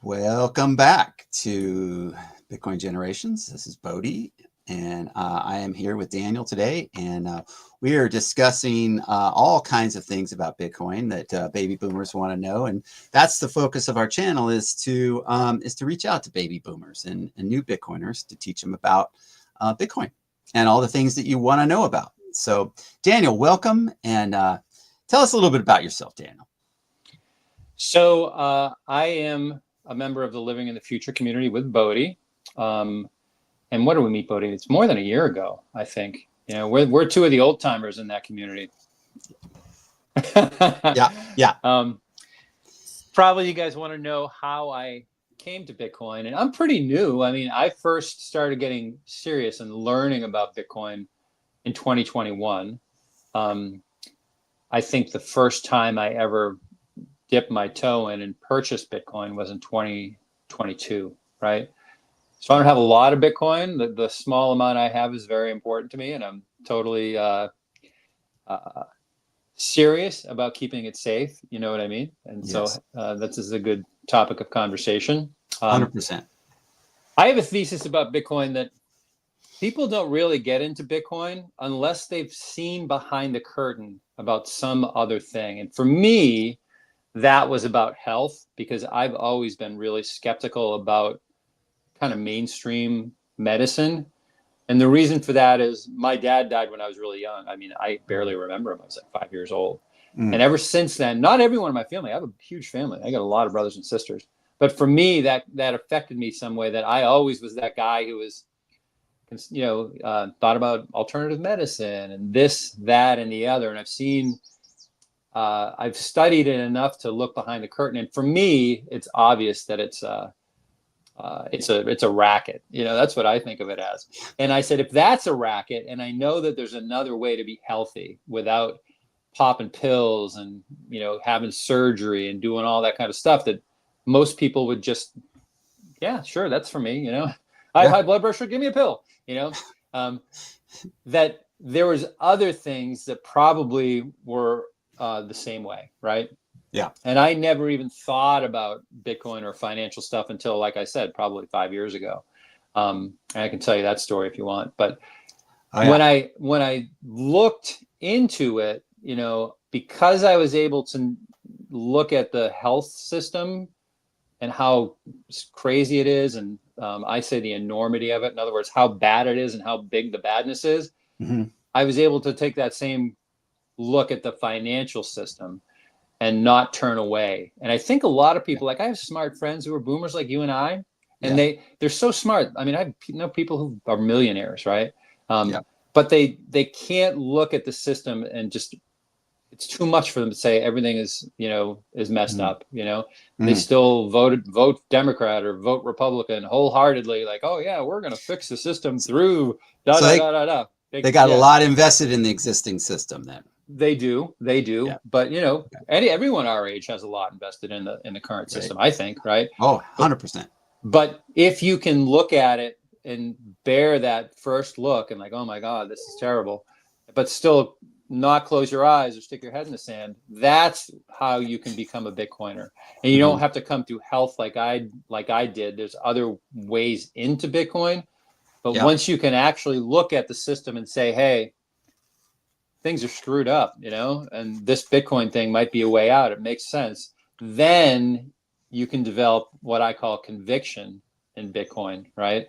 Welcome back to Bitcoin Generations. This is Bodie, and I am here with Daniel today, and we are discussing all kinds of things about Bitcoin that baby boomers want to know, and that's the focus of our channel is to reach out to baby boomers and new Bitcoiners to teach them about Bitcoin and all the things that you want to know about. So, Daniel, welcome, and tell us a little bit about yourself, Daniel. So I am a member of the Living in the Future community with Bodie. And what did we meet, Bodie? It's more than a year ago, I think. You know, we're two of the old timers in that community. Yeah. Probably you guys want to know how I came to Bitcoin, and I'm pretty new. I mean, I first started getting serious and learning about Bitcoin in 2021. I think the first time I ever dipped my toe in and purchased Bitcoin was in 2022, right? So I don't have a lot of Bitcoin. The small amount I have is very important to me, and I'm totally serious about keeping it safe. You know what I mean? And Yes. so this is a good topic of conversation. 100%. I have a thesis about Bitcoin that people don't really get into Bitcoin unless they've seen behind the curtain about some other thing. And for me, that was about health, because I've always been really skeptical about kind of mainstream medicine. And the reason for that is my dad died when I was really young. I mean, I barely remember him. I was like 5 years old. And ever since then, not everyone in my family, I have a huge family. I got a lot of brothers and sisters. But for me, that affected me some way, that I always was that guy who was, thought about alternative medicine and this, that, and the other. And I've studied it enough to look behind the curtain. And for me, it's obvious that it's a racket. You know, that's what I think of it as. And I said, if that's a racket, and I know that there's another way to be healthy without popping pills and, having surgery and doing all that kind of stuff, that most people would just, yeah, sure, that's for me. I have high blood pressure, give me a pill. That there was other things that probably were the same way, right? Yeah. And I never even thought about Bitcoin or financial stuff until, like I said, probably 5 years ago. And I can tell you that story if you want. But when I looked into it, because I was able to look at the health system and how crazy it is, and I say the enormity of it, in other words, how bad it is and how big the badness is, I was able to take that same look at the financial system and not turn away. And I think a lot of people, like I have smart friends who are boomers like you and I, and they're so smart. I mean, I know people who are millionaires, right? But they can't look at the system and just, it's too much for them to say everything is messed up. They still vote Democrat or vote Republican wholehearted,ly, like, oh yeah, we're going to fix the system through They got a lot invested in the existing system then. They do. But everyone our age has a lot invested in the current system, I think, right? Oh, 100%. But if you can look at it and bear that first look and like, oh my God, this is terrible, but still not close your eyes or stick your head in the sand, that's how you can become a Bitcoiner. And you don't have to come through health like I did. There's other ways into Bitcoin. But once you can actually look at the system and say, hey, things are screwed up, and this Bitcoin thing might be a way out, it makes sense, then you can develop what I call conviction in Bitcoin, right?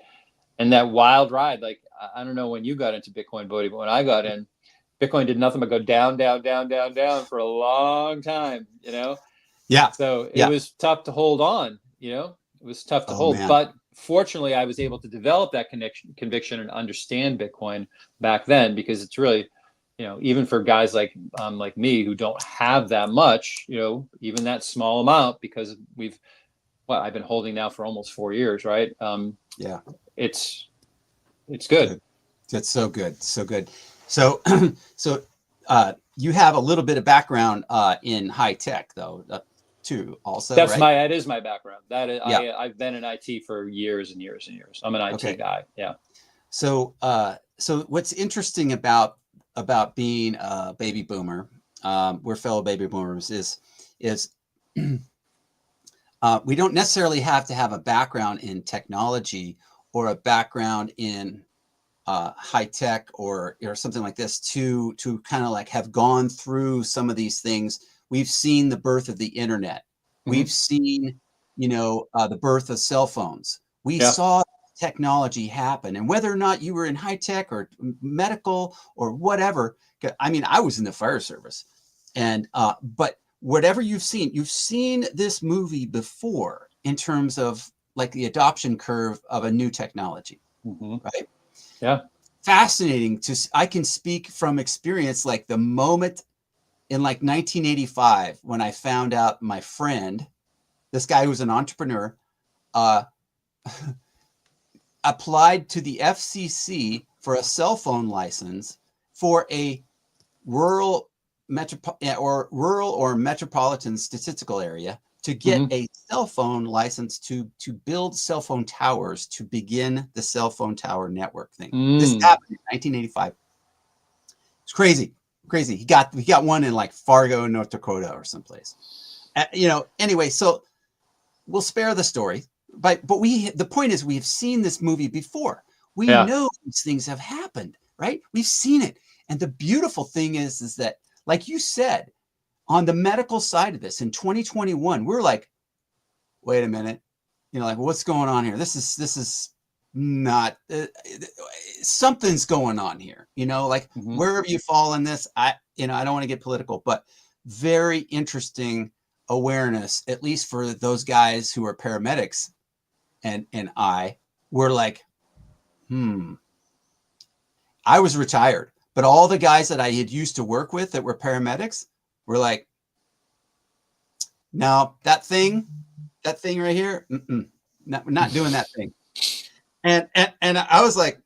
And that wild ride, like, I don't know when you got into Bitcoin, Bodie, but when I got in, Bitcoin did nothing but go down, down, down, down, down for a long time, Yeah. So it was tough to hold on, it was tough to hold. Man. But fortunately, I was able to develop that conviction and understand Bitcoin back then, because it's really, even for guys like me who don't have that much, even that small amount, because I've been holding now for almost 4 years, right? It's good. That's so good. So good. So, you have a little bit of background in high tech, though, too. Also, that is my background. That is, I've been in IT for years and years and years. I'm an IT guy. Yeah. So, what's interesting about being a baby boomer, we're fellow baby boomers, is We don't necessarily have to have a background in technology or a background in high tech or something like this to kind of like have gone through some of these things. We've seen the birth of the internet. We've seen, the birth of cell phones. We saw technology happen, and whether or not you were in high tech or medical or whatever, I mean, I was in the fire service, and but whatever you've seen this movie before in terms of like the adoption curve of a new technology, right? Yeah. Fascinating I can speak from experience, like the moment in like 1985 when I found out my friend, this guy who was an entrepreneur, applied to the FCC for a cell phone license for a rural or metropolitan statistical area to get a cell phone license to build cell phone towers to begin the cell phone tower network thing. This happened in 1985. It's crazy. He got one in like Fargo, North Dakota or someplace. Anyway, so we'll spare the story, but the point is we've seen this movie before. We know these things have happened, right? We've seen it. And the beautiful thing is that, like you said, on the medical side of this in 2021, we're like, wait a minute, like what's going on here? This is not something's going on here, like wherever you fall in this, I don't want to get political, but very interesting awareness, at least for those guys who are paramedics and we're like, I was retired, but all the guys that I had used to work with that were paramedics were like, no, that thing right here, not doing that thing. And I was like,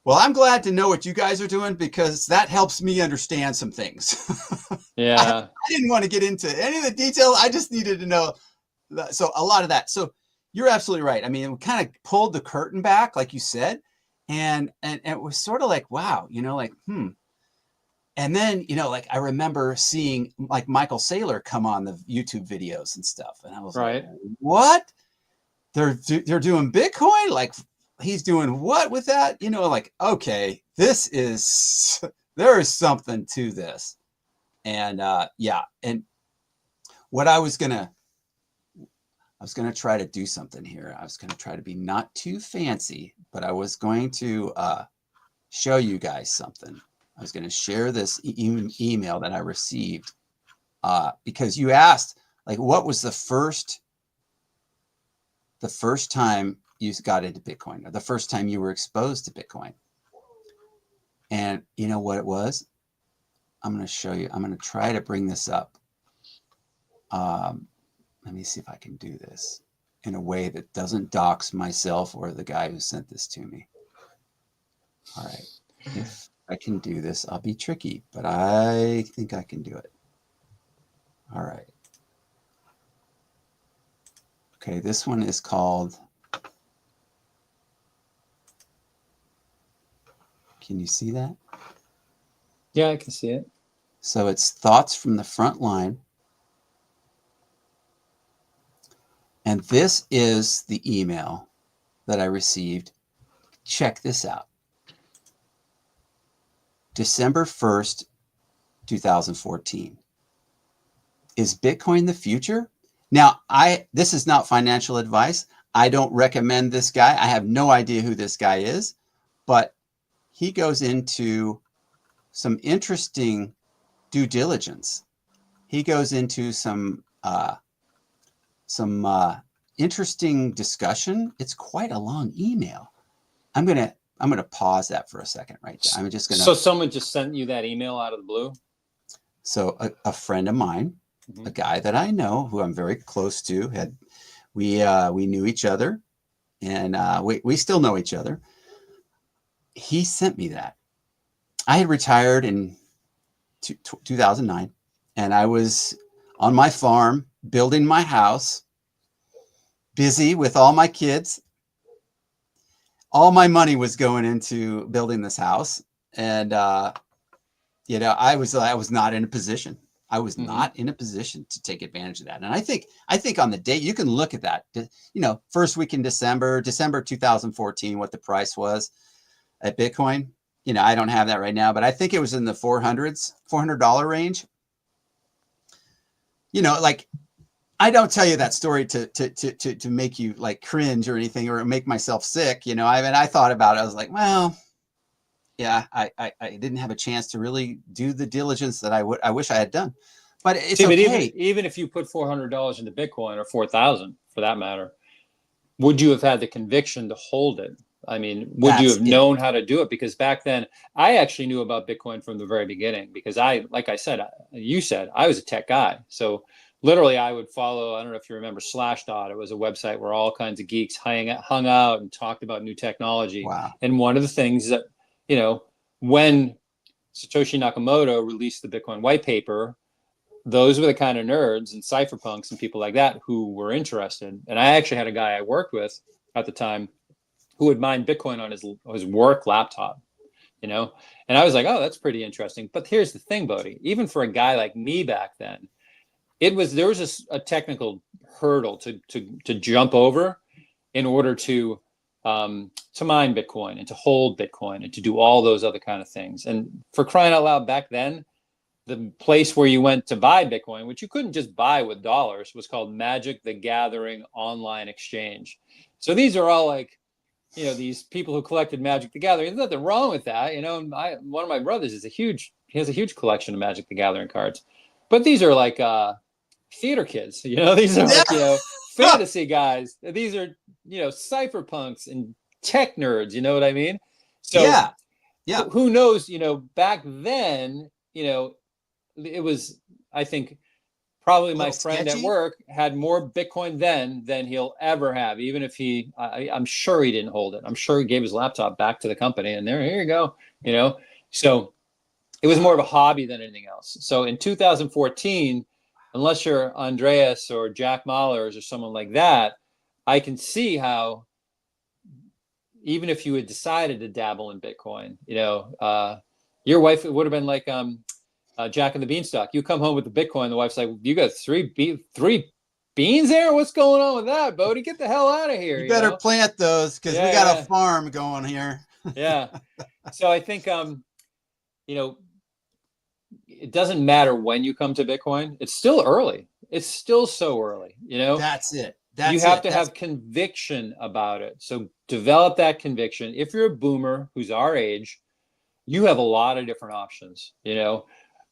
well, I'm glad to know what you guys are doing because that helps me understand some things. Yeah. I didn't want to get into any of the detail. I just needed to know. So a lot of that. So you're absolutely right. I mean, we kind of pulled the curtain back, like you said, and it was sort of like, wow, like, And then, like I remember seeing like Michael Saylor come on the YouTube videos and stuff. And I was like, what? They're doing Bitcoin? Like he's doing what with that? Like, okay, there is something to this. And and what I was going to try to do something here. I was going to try to be not too fancy, but I was going to show you guys something. I was going to share this email that I received because you asked, like, what was the first time you got into Bitcoin, or the first time you were exposed to Bitcoin? And you know what it was? I'm going to show you. I'm going to try to bring this up. Let me see if I can do this in a way that doesn't dox myself or the guy who sent this to me. All right. If I can do this, I'll be tricky, but I think I can do it. All right. Okay, this one is called, can you see that? Yeah, I can see it. So it's Thoughts from the Front Line. And this is the email that I received. Check this out. December 1st, 2014. Is Bitcoin the future? Now, this is not financial advice. I don't recommend this guy. I have no idea who this guy is, but he goes into some interesting due diligence. He goes into some interesting discussion. It's quite a long email. I'm gonna pause that for a second right there. I'm just gonna. So someone just sent you that email out of the blue? So a friend of mine, a guy that I know who I'm very close to, we knew each other, and we still know each other. He sent me that. I had retired in 2009, and I was on my farm building my house, busy with all my kids. All my money was going into building this house, and I was not in a position. I was not in a position to take advantage of that. And I think on the day you can look at that, first week in December 2014, what the price was at Bitcoin. I don't have that right now, but I think it was in the $400 range. Like, I don't tell you that story to make you like cringe or anything, or make myself sick. I thought about it. I was like, well, yeah, I didn't have a chance to really do the diligence that I wish I had done, but it's but okay. even if you put $400 into Bitcoin, or 4,000 for that matter, would you have had the conviction to hold it? I mean, would you have known how to do it? Because back then, I actually knew about Bitcoin from the very beginning, because you said, I was a tech guy. So literally I would follow, I don't know if you remember Slashdot. It was a website where all kinds of geeks hung out and talked about new technology. Wow. And one of the things that, when Satoshi Nakamoto released the Bitcoin white paper, those were the kind of nerds and cypherpunks and people like that who were interested. And I actually had a guy I worked with at the time who would mine Bitcoin on his work laptop, and I was like, oh, that's pretty interesting. But here's the thing, Bodhi, even for a guy like me back then, there was a technical hurdle to jump over in order to mine Bitcoin and to hold Bitcoin and to do all those other kind of things. And for crying out loud, back then, the place where you went to buy Bitcoin, which you couldn't just buy with dollars, was called Magic the Gathering Online Exchange. So these are all like, these people who collected Magic the Gathering. There's nothing wrong with that. One of my brothers has a huge collection of Magic the Gathering cards. But these are like theater kids, these are like, fantasy guys. These are, cypherpunks and tech nerds, you know what I mean? So yeah. Who knows, back then, it was, I think, probably my friend sketchy at work had more Bitcoin then than he'll ever have, even if I'm sure he didn't hold it. I'm sure he gave his laptop back to the company and here you go, So it was more of a hobby than anything else. So in 2014, unless you're Andreas or Jack Mallers or someone like that, I can see how, even if you had decided to dabble in Bitcoin, your wife, it would have been like Jack and the Beanstalk. You come home with the Bitcoin, the wife's like, you got three beans there? What's going on with that, Bodhi? Get the hell out of here. You better plant those, because we got a farm going here. Yeah. So I think, it doesn't matter when you come to Bitcoin. It's still early. It's still so early, That's it. You have to have conviction about it. So develop that conviction. If you're a boomer who's our age, you have a lot of different options.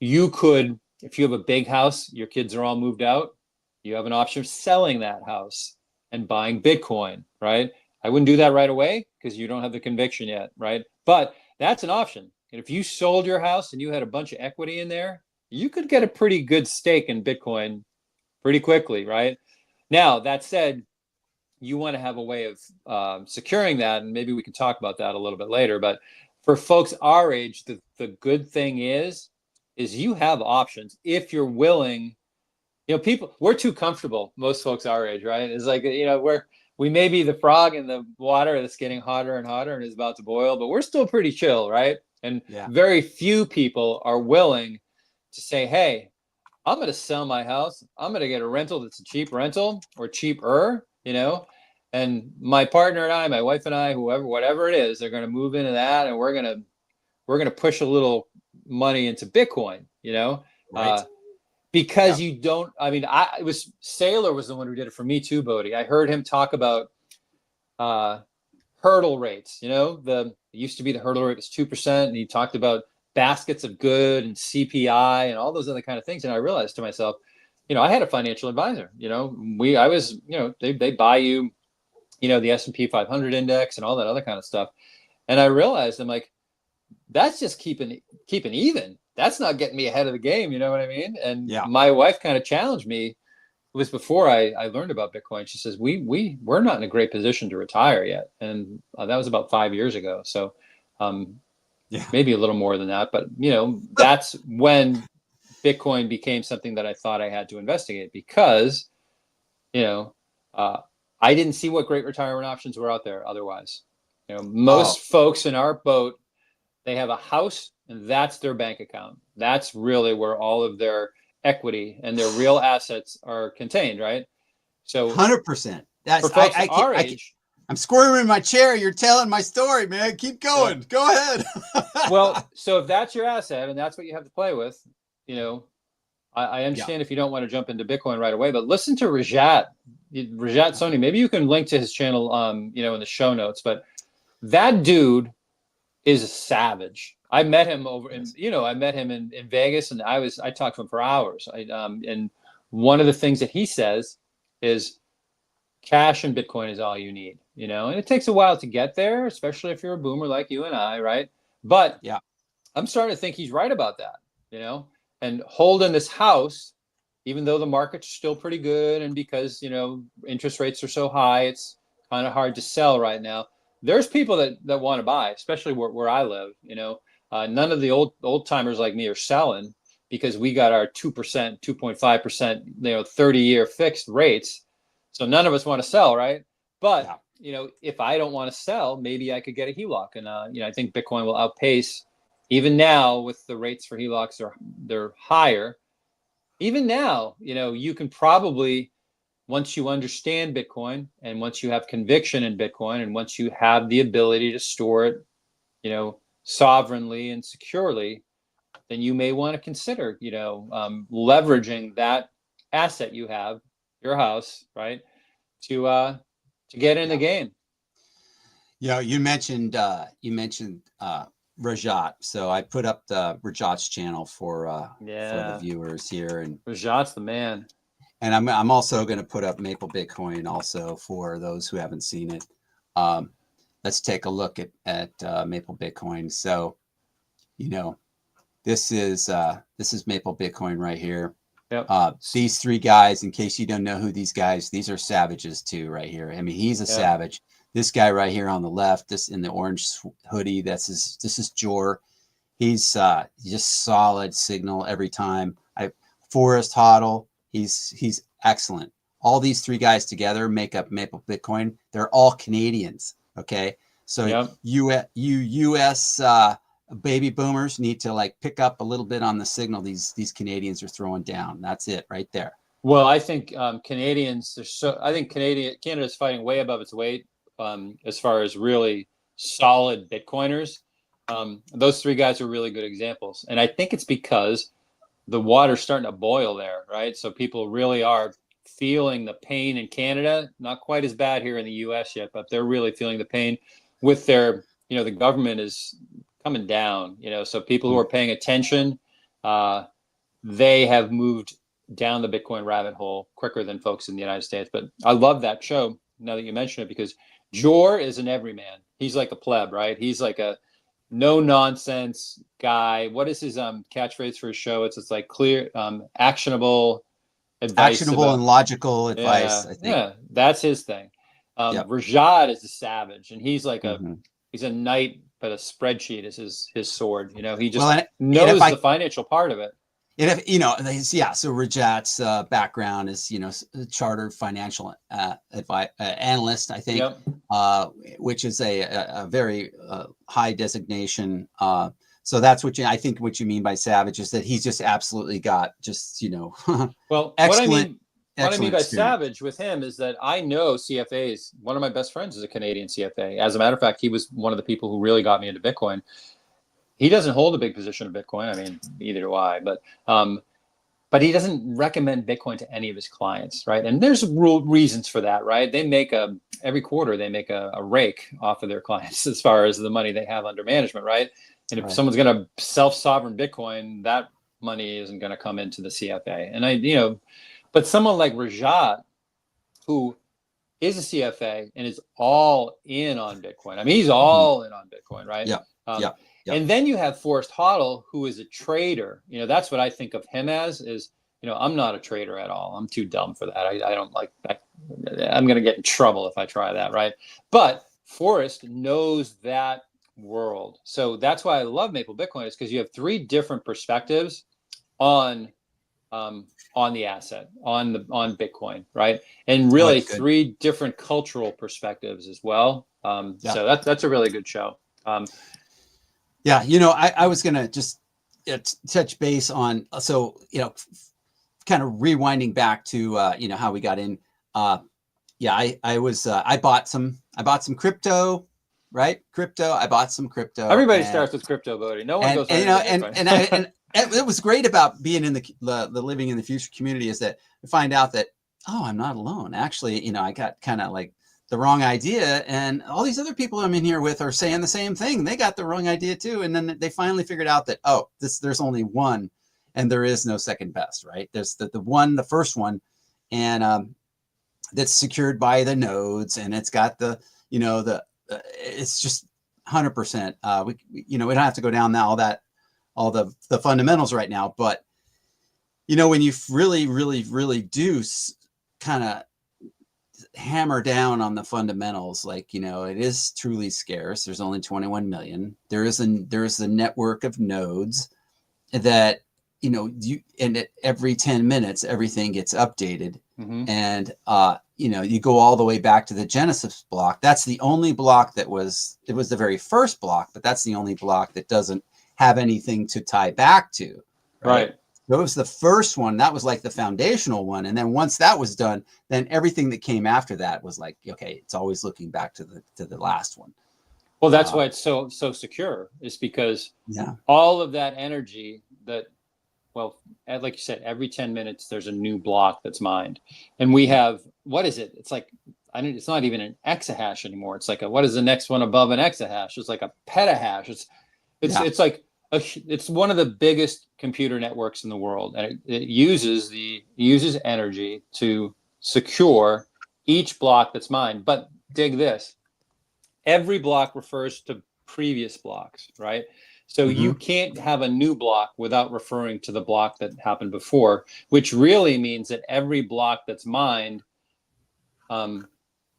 You could, if you have a big house, your kids are all moved out, you have an option of selling that house and buying Bitcoin, right? I wouldn't do that right away because you don't have the conviction yet, right? But that's an option. And if you sold your house and you had a bunch of equity in there, you could get a pretty good stake in Bitcoin pretty quickly, right? Now, that said, you want to have a way of securing that, and maybe we can talk about that a little bit later. But for folks our age, the good thing is you have options if you're willing. We're too comfortable, most folks our age, right? It's like, we may be the frog in the water that's getting hotter and hotter and is about to boil, but we're still pretty chill, right? And very few people are willing to say, hey, I'm going to sell my house. I'm going to get a rental that's a cheap rental or cheaper, and my partner and I, my wife and I, whatever it is, they're going to move into that, and we're going to push a little money into Bitcoin, right. Because you don't. I mean, Saylor was the one who did it for me too, Bodhi. I heard him talk about hurdle rates. It used to be the hurdle rate was 2%, and he talked about baskets of good and CPI and all those other kind of things. And I realized to myself, I had a financial advisor. They buy you, the S&P 500 index and all that other kind of stuff. And I realized, I'm like, that's just keeping even. That's not getting me ahead of the game. You know what I mean? And my wife kind of challenged me. It was before I learned about Bitcoin. She says, we're not in a great position to retire yet. And that was about 5 years ago. So, maybe a little more than that, but that's when Bitcoin became something that I thought I had to investigate, because I didn't see what great retirement options were out there otherwise. Most folks in our boat, they have a house and that's their bank account. That's really where all of their equity and their real assets are contained, right? So 100%. for That's folks our I can't, age, I'm squirming in my chair. You're telling my story, man. Keep yeah. going. Go ahead. Well, so if that's your asset and that's what you have to play with, I Yeah. understand if you don't want to jump into Bitcoin right away, but listen to Rajat Soni. Maybe you can link to his channel, in the show notes. But that dude is a savage. I met him in Vegas, and I talked to him for hours. And one of the things that he says is cash and Bitcoin is all you need, and it takes a while to get there, especially if you're a boomer like you and I, right? But Yeah. I'm starting to think he's right about that, and holding this house, even though the market's still pretty good, and because, interest rates are so high, it's kind of hard to sell right now. There's people that want to buy, especially where I live, none of the old timers like me are selling because we got our 2%, 2.5%, 30-year fixed rates. So none of us want to sell, right? But, Yeah. if I don't want to sell, maybe I could get a HELOC. And, I think Bitcoin will outpace, even now with the rates for HELOCs they're higher. Even now, you can probably, once you understand Bitcoin and once you have conviction in Bitcoin and once you have the ability to store it, sovereignly and securely, then you may want to consider, leveraging that asset you have, your house, right, to get in the Yeah. game. Yeah. You mentioned Rajat. So I put up the Rajat's channel for the Yeah, viewers here, Rajat's the man. and I'm also going to put up Maple Bitcoin also for those who haven't seen it. Um, let's take a look at Maple Bitcoin. So, you know, this is Maple Bitcoin right here. Yep. These three guys, in case you don't know who these guys, these are savages too, right here. I mean, he's a Yep. savage. This guy right here on the left, this in the orange hoodie, this is Jor. He's just solid signal every time. Forrest Hodl, he's excellent. All these three guys together make up Maple Bitcoin. They're all Canadians. Okay, so Yep. U.S. Baby boomers need to like pick up a little bit on the signal these Canadians are throwing down. That's it right there. Well, I think Canadians. I think Canada's fighting way above its weight as far as really solid Bitcoiners. Those three guys are really good examples, and I think it's because the water's starting to boil there, right? So people really are feeling the pain in Canada. Not quite as bad here in the U.S. yet, but they're really feeling the pain with their. The government is coming down. So people who are paying attention, they have moved down the Bitcoin rabbit hole quicker than folks in the United States. But I love that show now that you mention it, because Jor is an everyman. He's like a pleb, right? He's like a no nonsense guy. What is his catchphrase for his show? It's like clear, actionable advice Actionable about. and logical advice, Yeah, I think. yeah, that's his thing. Yep. Rajat is a savage, and he's like Mm-hmm. he's a knight, but a spreadsheet is his sword. He Well, just and if knows the financial part of it. And if yeah, so Rajat's background is a chartered financial analyst, I think, Yep. which is a very high designation. So that's I think what you mean by savage is that he's just absolutely got just Well, excellent what I mean by experience. savage with him is that I know CFAs. One of my best friends is a Canadian CFA. As a matter of fact, he was one of the people who really got me into Bitcoin. He doesn't hold a big position of Bitcoin. I mean, neither do I. But he doesn't recommend Bitcoin to any of his clients, right? And there's reasons for that, right? They make every quarter they make a rake off of their clients as far as the money they have under management, right? And if someone's going to self-sovereign Bitcoin, that money isn't going to come into the CFA. And but someone like Rajat, who is a CFA and is all in on Bitcoin. I mean, he's all in on Bitcoin, right? Yeah, yeah, yeah. And then you have Forrest Hodl, who is a trader. That's what I think of him as. Is I'm not a trader at all. I'm too dumb for that. I don't like that. I'm going to get in trouble if I try that, right? But Forrest knows that world, so that's why I love Maple Bitcoin. Is because you have three different perspectives on the asset, on Bitcoin, right? And Oh, really it's good. three different cultural perspectives as well. Yeah. So that's a really good show. Yeah, I was gonna just touch base on kind of rewinding back to you know, how we got in. Yeah, I bought some crypto, right? Crypto. I bought some crypto, Everybody starts with crypto voting. No one goes right you know, into Bitcoin. and it was great about being in the living in the future community is that I find out that, oh, I'm not alone. Actually, you know, I got kind of like the wrong idea, and all these other people I'm in here with are saying the same thing. They got the wrong idea too, and then they finally figured out that, oh, there's only one, and there is no second best, right? There's the first one, and that's secured by the nodes, and it's got the, you know, it's just 100%. You know, we don't have to go down all the fundamentals right now, but you know, when you really do kind of hammer down on the fundamentals, like, you know, it is truly scarce. There's only 21 million. There's a network of nodes that, you know, every 10 minutes, everything gets updated. And, you know, you go all the way back to the Genesis block. That's the only block it was the very first block, but that's the only block that doesn't have anything to tie back to. Right. That was the first one. That was like the foundational one. And then once that was done, then everything that came after that was like, okay, it's always looking back to the last one. Well, that's why it's so secure, is because all of that energy that, well, like you said, every 10 minutes, there's a new block that's mined. And we have, what is it? It's like, it's not even an exahash anymore. It's like what is the next one above an exahash? It's like a petahash. It's like, it's one of the biggest computer networks in the world, and it uses energy to secure each block that's mined. But dig this, every block refers to previous blocks, right? So you can't have a new block without referring to the block that happened before, which really means that every block that's mined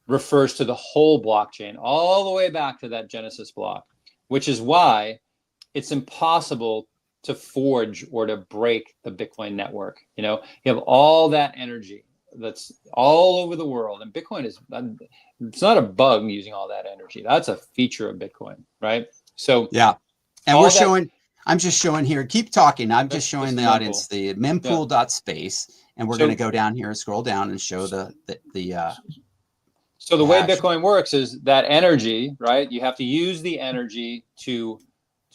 refers to the whole blockchain, all the way back to that Genesis block, which is why it's impossible to forge or to break the Bitcoin network. You know, you have all that energy that's all over the world, and Bitcoin it's not a bug using all that energy. That's a feature of Bitcoin, right? So yeah, and I'm just showing here. Keep talking. I'm just showing the audience the mempool.space, and we're going to go down here, scroll down, and show the So the way Bitcoin works is that energy, right? You have to use the energy to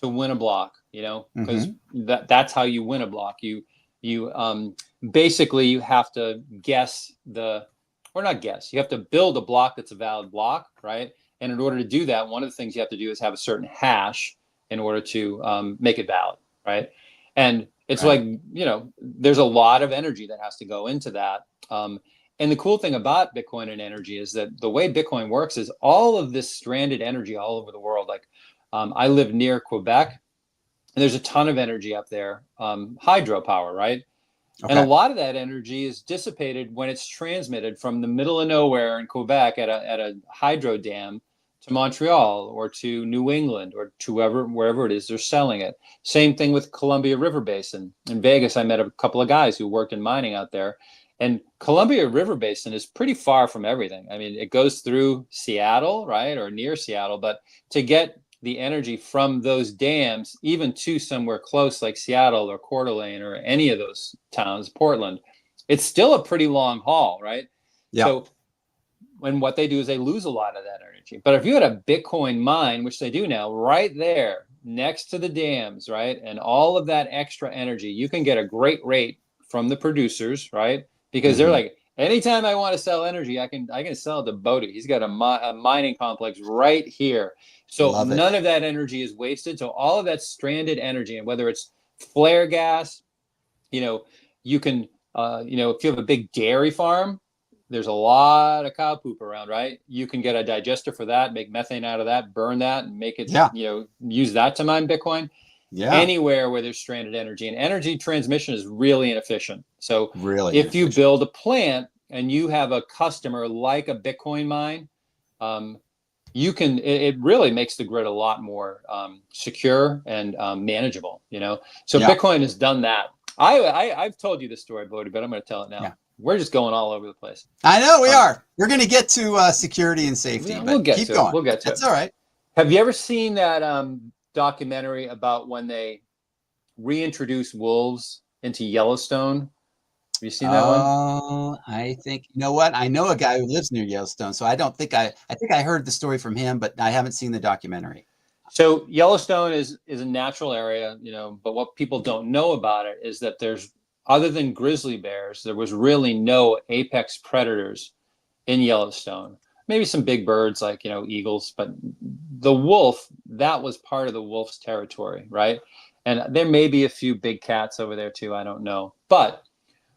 win a block, you know, because that's how you win a block. You basically you have to you have to build a block that's a valid block, right? And in order to do that, one of the things you have to do is have a certain hash in order to make it valid, right? And it's like, you know, there's a lot of energy that has to go into that. And the cool thing about Bitcoin and energy is that the way Bitcoin works is all of this stranded energy all over the world. Like I live near Quebec, and there's a ton of energy up there, hydropower, right? Okay. And a lot of that energy is dissipated when it's transmitted from the middle of nowhere in Quebec at a hydro dam to Montreal or to New England or to wherever it is they're selling it. Same thing with Columbia River Basin. In Vegas, I met a couple of guys who worked in mining out there. And Columbia River Basin is pretty far from everything. I mean, it goes through Seattle, right, or near Seattle, but to get the energy from those dams, even to somewhere close like Seattle or Coeur d'Alene or any of those towns, Portland, it's still a pretty long haul, right? Yeah. So when what they do is they lose a lot of that energy. But if you had a Bitcoin mine, which they do now, right there next to the dams, right, and all of that extra energy, you can get a great rate from the producers, right? Because they're like, anytime I want to sell energy, I can sell it to Bodhi. He's got a mining complex right here. So none of that energy is wasted. So all of that stranded energy, and whether it's flare gas, you know, you can, you know, if you have a big dairy farm, there's a lot of cow poop around, right? You can get a digester for that, make methane out of that, burn that, and make it, you know, use that to mine Bitcoin. Yeah. Anywhere where there's stranded energy, and energy transmission is really inefficient. So if you build a plant and you have a customer like a Bitcoin mine, you can, it really makes the grid a lot more secure and manageable, you know? So Bitcoin has done that. I've told you this story, Bodhi, but I'm going to tell it now. Yeah. We're just going all over the place. I know we are. We're going to get to security and safety, but we'll get keep to going. It. We'll get to That's it. all right. Have you ever seen that documentary about when they reintroduced wolves into Yellowstone? you seen that one? Oh, I think, you know what? I know a guy who lives near Yellowstone, so I don't think I think I heard the story from him, but I haven't seen the documentary. So Yellowstone is a natural area, you know, but what people don't know about it is that there's, other than grizzly bears, there was really no apex predators in Yellowstone. Maybe some big birds like, you know, eagles, but the wolf, that was part of the wolf's territory, right? And there may be a few big cats over there too, I don't know. But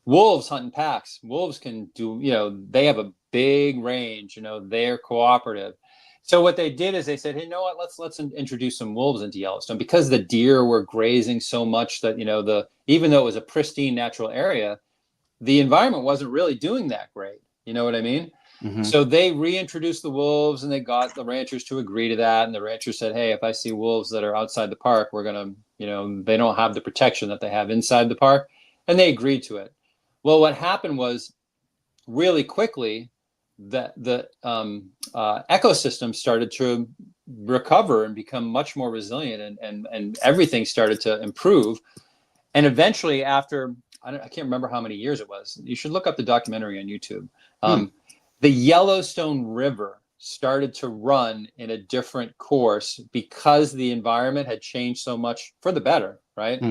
wolves hunt in packs. Wolves can do, you know, they have a big range, you know, they're cooperative. So what they did is they said, hey, you know what, let's introduce some wolves into Yellowstone, because the deer were grazing so much that, you know, the, even though it was a pristine natural area, the environment wasn't really doing that great. You know what I mean? Mm-hmm. So they reintroduced the wolves, and they got the ranchers to agree to that. And the ranchers said, hey, if I see wolves that are outside the park, we're going to, you know, they don't have the protection that they have inside the park. And they agreed to it. Well, what happened was, really quickly, that the ecosystem started to recover and become much more resilient, and everything started to improve. And eventually, after, I can't remember how many years it was. You should look up the documentary on YouTube. The Yellowstone River started to run in a different course because the environment had changed so much for the better, right?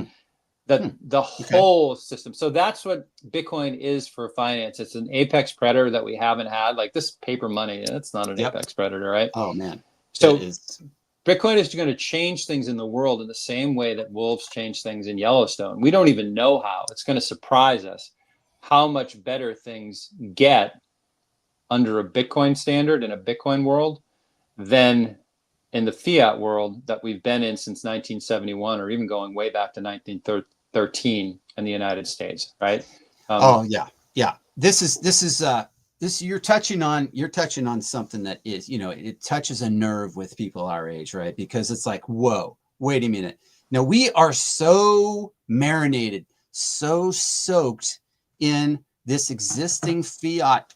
That the whole system. So that's what Bitcoin is for finance. It's an apex predator that we haven't had. Like this paper money, that's not an apex predator, right? Oh man. So Bitcoin is going to change things in the world in the same way that wolves change things in Yellowstone. We don't even know how. It's going to surprise us how much better things get under a Bitcoin standard in a Bitcoin world than in the fiat world that we've been in since 1971, or even going way back to 1913 in the United States, right? Oh yeah, yeah. This you're touching on something that is, you know, it touches a nerve with people our age, right? Because it's like, whoa, wait a minute. Now we are so marinated, so soaked in this existing fiat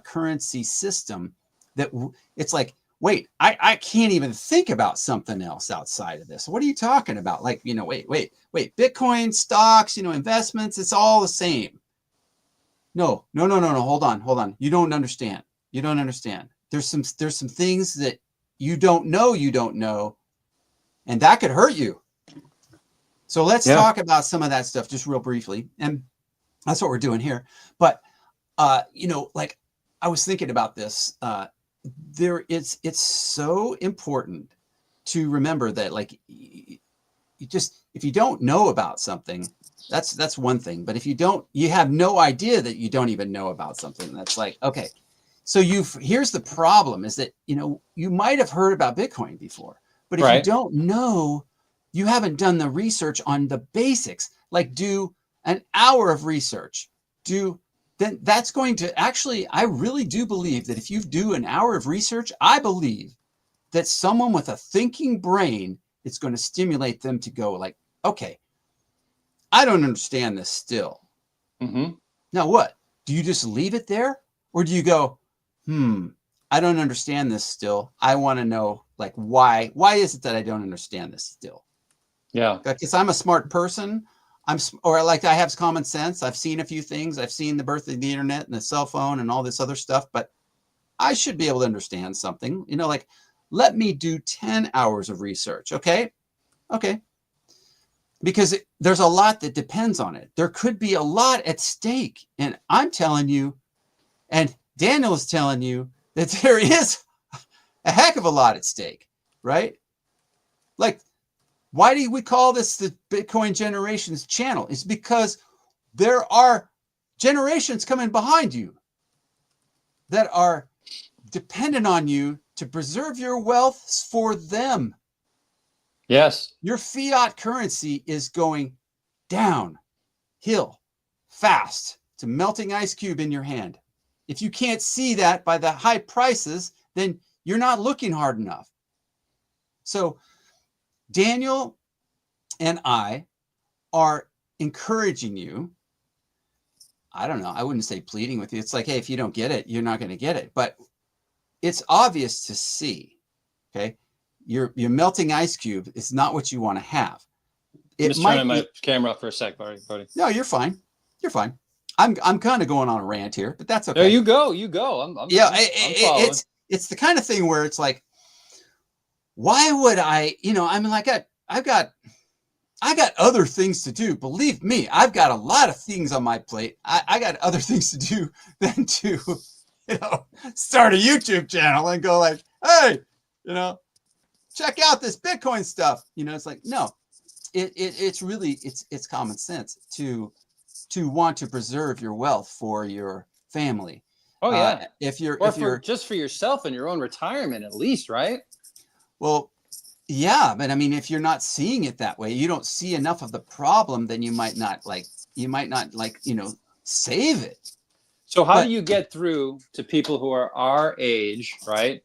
currency system that it's like, wait, I can't even think about something else outside of this. What are you talking about? Like, you know, wait, Bitcoin, stocks, you know, investments, it's all the same. No. Hold on. You don't understand. There's some things that you don't know, and that could hurt you. So let's talk about some of that stuff just real briefly. And that's what we're doing here. But you know, like I was thinking about this. It's so important to remember that, like, you just, if you don't know about something, that's one thing. But if you have no idea that you don't even know about something, that's like, okay. So here's the problem is that, you know, you might have heard about Bitcoin before, but if you don't know, you haven't done the research on the basics. Like, do an hour of research, then that's going to actually, I really do believe that if you do an hour of research, I believe that someone with a thinking brain, it's going to stimulate them to go like, okay, I don't understand this still. Now what? Do you just leave it there? Or do you go, I don't understand this still. I want to know, like, why is it that I don't understand this still? Yeah. Because I'm a smart person. Or like I have common sense. I've seen a few things. I've seen the birth of the internet and the cell phone and all this other stuff, but I should be able to understand something, you know, like, let me do 10 hours of research. Okay. Because there's a lot that depends on it. There could be a lot at stake. And I'm telling you, and Daniel is telling you, that there is a heck of a lot at stake, right? Like, why do we call this the Bitcoin Generations channel? It's because there are generations coming behind you that are dependent on you to preserve your wealth for them. Yes. Your fiat currency is going downhill fast. It's a melting ice cube in your hand. If you can't see that by the high prices, then you're not looking hard enough. So Daniel and I are encouraging you. I don't know. I wouldn't say pleading with you. It's like, hey, if you don't get it, you're not going to get it. But it's obvious to see. Okay. Your melting ice cube is not what you want to have. Just turn my camera off for a sec, buddy. No, you're fine. You're fine. I'm kind of going on a rant here, but that's okay. No, you go. Yeah, I'm following. it's the kind of thing where it's like, why would I? I mean, like I got other things to do. Believe me, I've got a lot of things on my plate. I got other things to do than to, start a YouTube channel and go like, hey, check out this Bitcoin stuff. It's like, no, it's really, it's common sense to want to preserve your wealth for your family. Oh yeah. If you're, Or for just for yourself and your own retirement, at least, right? well, yeah, but I mean, if you're not seeing it that way, you don't see enough of the problem, then you might not save it. So how do you get through to people who are our age, right?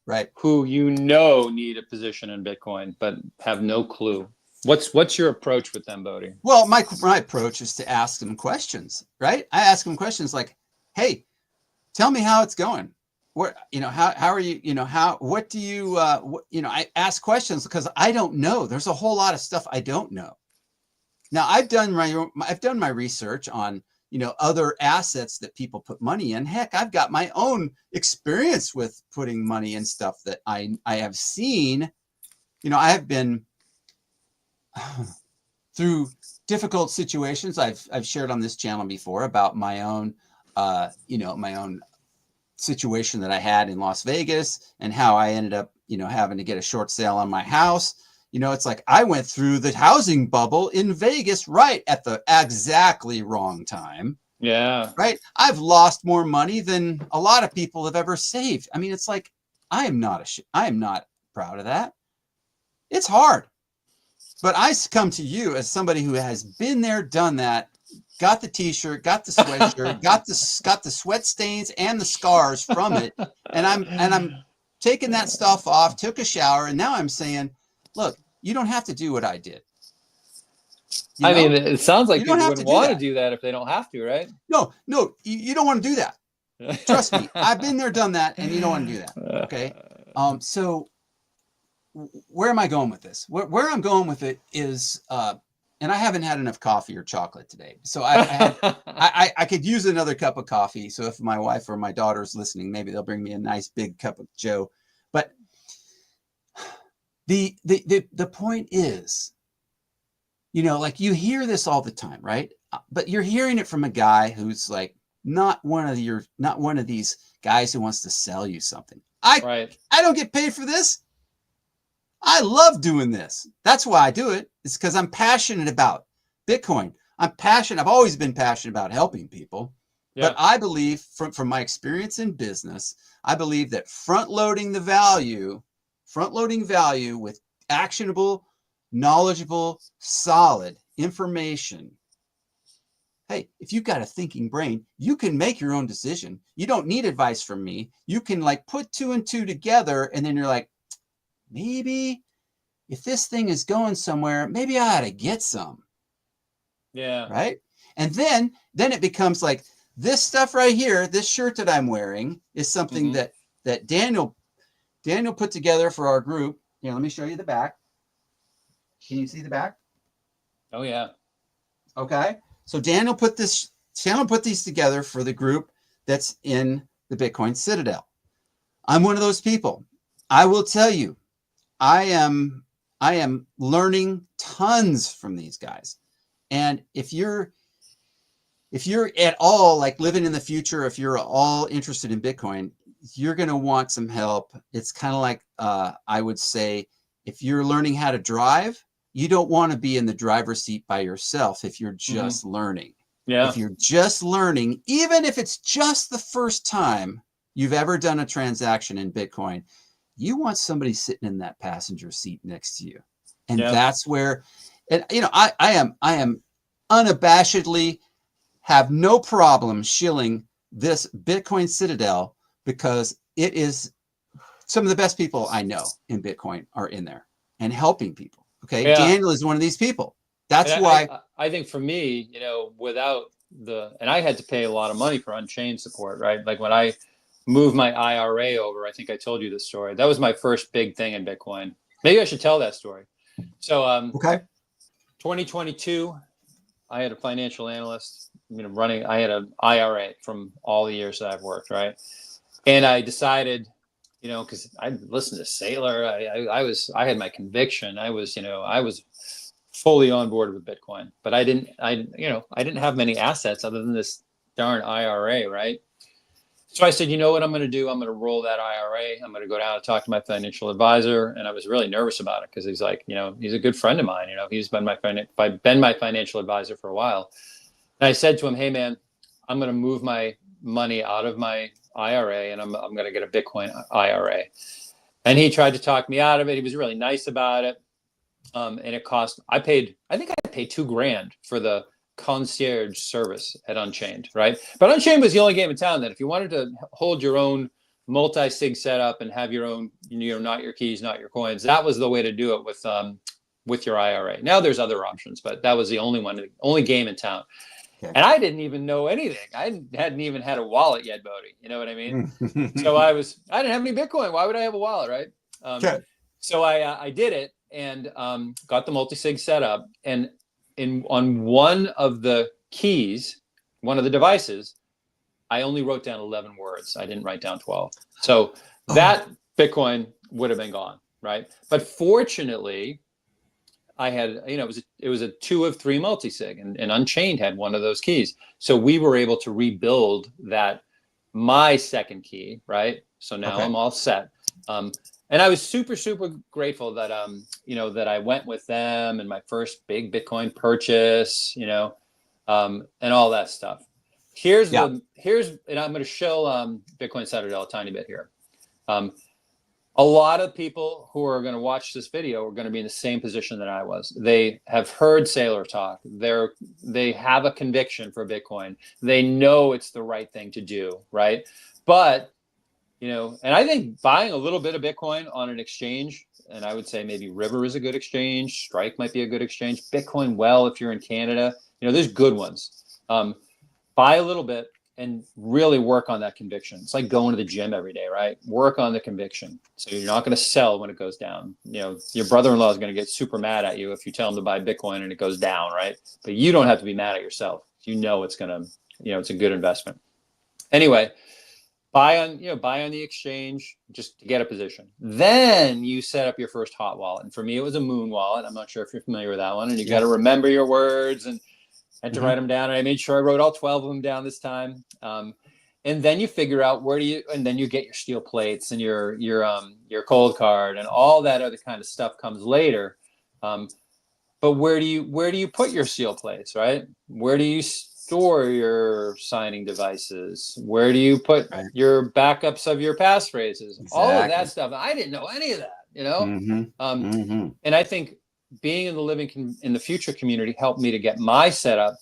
Right. Who need a position in Bitcoin, but have no clue? What's your approach with them, Bodhi? Well, my approach is to ask them questions, right? I ask them questions like, hey, tell me how it's going. What, how are you, what do you, I ask questions because I don't know. There's a whole lot of stuff I don't know. Now I've done my research on, other assets that people put money in. Heck, I've got my own experience with putting money in stuff that I have seen. I have been through difficult situations. I've shared on this channel before about my own, my own situation that I had in Las Vegas and how I ended up, having to get a short sale on my house. It's like I went through the housing bubble in Vegas right at the exactly wrong time. Yeah. Right. I've lost more money than a lot of people have ever saved. I mean, it's like, I am not proud of that. It's hard. But I come to you as somebody who has been there, done that, got the t-shirt, got the sweatshirt, got the sweat stains and the scars from it. And I'm taking that stuff off, took a shower, and now I'm saying, look, you don't have to do what I did. I mean, it sounds like people wouldn't want to do that if they don't have to, right? No, you don't want to do that. Trust me, I've been there, done that, and you don't want to do that. Okay. So where am I going with this? Where I'm going with it is, and I haven't had enough coffee or chocolate today. So I could use another cup of coffee. So if my wife or my daughter's listening, maybe they'll bring me a nice big cup of Joe. But the point is, like you hear this all the time, right? But you're hearing it from a guy who's like not one of these guys who wants to sell you something. I don't get paid for this. I love doing this. That's why I do it. It's because I'm passionate about Bitcoin. I've always been passionate about helping people. Yeah. But I believe from my experience in business, I believe that front-loading value with actionable, knowledgeable, solid information. Hey, if you've got a thinking brain, you can make your own decision. You don't need advice from me. You can put 2 and 2 together, and then you're like, maybe if this thing is going somewhere, maybe I ought to get some. Yeah. Right. And then it becomes like this stuff right here. This shirt that I'm wearing is something that Daniel put together for our group. Here, let me show you the back. Can you see the back? Oh yeah. Okay. So Daniel put these together for the group that's in the Bitcoin Citadel. I'm one of those people. I will tell you, I am learning tons from these guys. And if you're at all living in the future, if you're all interested in Bitcoin, you're going to want some help. It's kind of like, I would say, if you're learning how to drive, you don't want to be in the driver's seat by yourself if you're just learning. Yeah. If you're just learning, even if it's just the first time you've ever done a transaction in Bitcoin, you want somebody sitting in that passenger seat next to you. And that's where, and I am unabashedly have no problem shilling this Bitcoin Citadel because it is some of the best people I know in Bitcoin are in there and helping people. Okay. Yeah. Daniel is one of these people. That's why I think for me, without and I had to pay a lot of money for Unchained support, right? Like when I moved my IRA over, I think I told you this story. That was my first big thing in Bitcoin. Maybe I should tell that story. So, 2022, I had a financial analyst, running. I had an IRA from all the years that I've worked, right? And I decided, because I listened to Saylor, I had my conviction. I was fully on board with Bitcoin, but I didn't have many assets other than this darn IRA, right? So I said, you know what I'm going to do? I'm going to roll that IRA. I'm going to go down and talk to my financial advisor. And I was really nervous about it because he's like, he's a good friend of mine. He's been my financial advisor for a while. And I said to him, hey man, I'm going to move my money out of my IRA and I'm going to get a Bitcoin IRA. And he tried to talk me out of it. He was really nice about it. And it cost, I think I paid $2,000 for the concierge service at Unchained, right? But Unchained was the only game in town that if you wanted to hold your own multi-sig setup and have your own, not your keys, not your coins, that was the way to do it with your IRA. Now there's other options, but that was the only game in town. Okay. And I didn't even know anything. I hadn't even had a wallet yet, Bodie. You know what I mean? So I didn't have any Bitcoin. Why would I have a wallet, right? Okay. So I did it and got the multi-sig set up. And on one of the keys, one of the devices, I only wrote down 11 words. I didn't write down 12. So that Bitcoin would have been gone, right? But fortunately, I had, it was a 2 of 3 multi-sig, and Unchained had one of those keys. So we were able to rebuild my second key, right? So now I'm all set. And I was super, super grateful that, that I went with them and my first big Bitcoin purchase, and all that stuff. And I'm going to show Bitcoin Citadel a tiny bit here. A lot of people who are going to watch this video are going to be in the same position that I was. They have heard Saylor talk. They have a conviction for Bitcoin. They know it's the right thing to do, right? But, and I think buying a little bit of Bitcoin on an exchange, and I would say maybe River is a good exchange. Strike might be a good exchange. Bitcoin, if you're in Canada, there's good ones. Buy a little bit and really work on that conviction. It's like going to the gym every day, right? Work on the conviction. So you're not going to sell when it goes down. Your brother-in-law is going to get super mad at you if you tell him to buy Bitcoin and it goes down, right? But you don't have to be mad at yourself. It's going to, it's a good investment. Anyway, buy on the exchange just to get a position. Then you set up your first hot wallet. And for me, it was a Moon wallet. I'm not sure if you're familiar with that one. And you got to remember your words and to write them down. And I made sure I wrote all 12 of them down this time. And then you figure out and then you get your steel plates and your cold card and all that other kind of stuff comes later. But where do you put your steel plates, right? Where do you store your signing devices? Where do you put your backups of your passphrases? Exactly. All of that stuff. I didn't know any of that, And I think being in the future community helped me to get my setup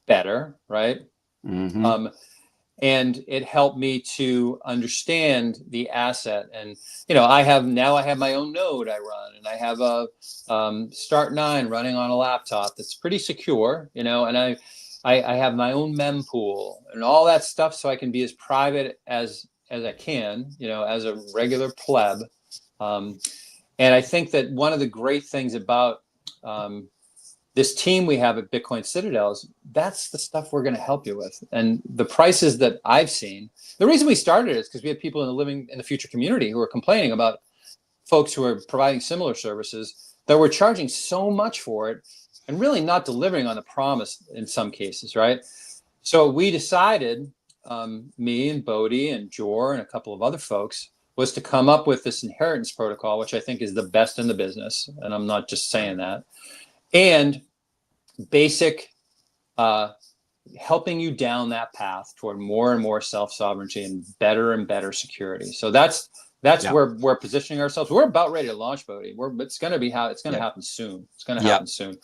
better, right? And it helped me to understand the asset. And I have my own node I run, and I have a Start9 running on a laptop that's pretty secure, and I have my own mempool and all that stuff, so I can be as private as I can, as a regular pleb. And I think that one of the great things about this team we have at Bitcoin Citadel is that's the stuff we're going to help you with. And the prices that I've seen, the reason we started is because we have people living in the future community who are complaining about folks who are providing similar services that we're charging so much for it and really not delivering on the promise in some cases, right? So we decided, me and Bodie and Jor and a couple of other folks, was to come up with this inheritance protocol, which I think is the best in the business. And I'm not just saying that. And basic helping you down that path toward more and more self-sovereignty and better security. So that's where we're positioning ourselves. We're about ready to launch, Bodie. It's going to happen soon. It's going to happen soon.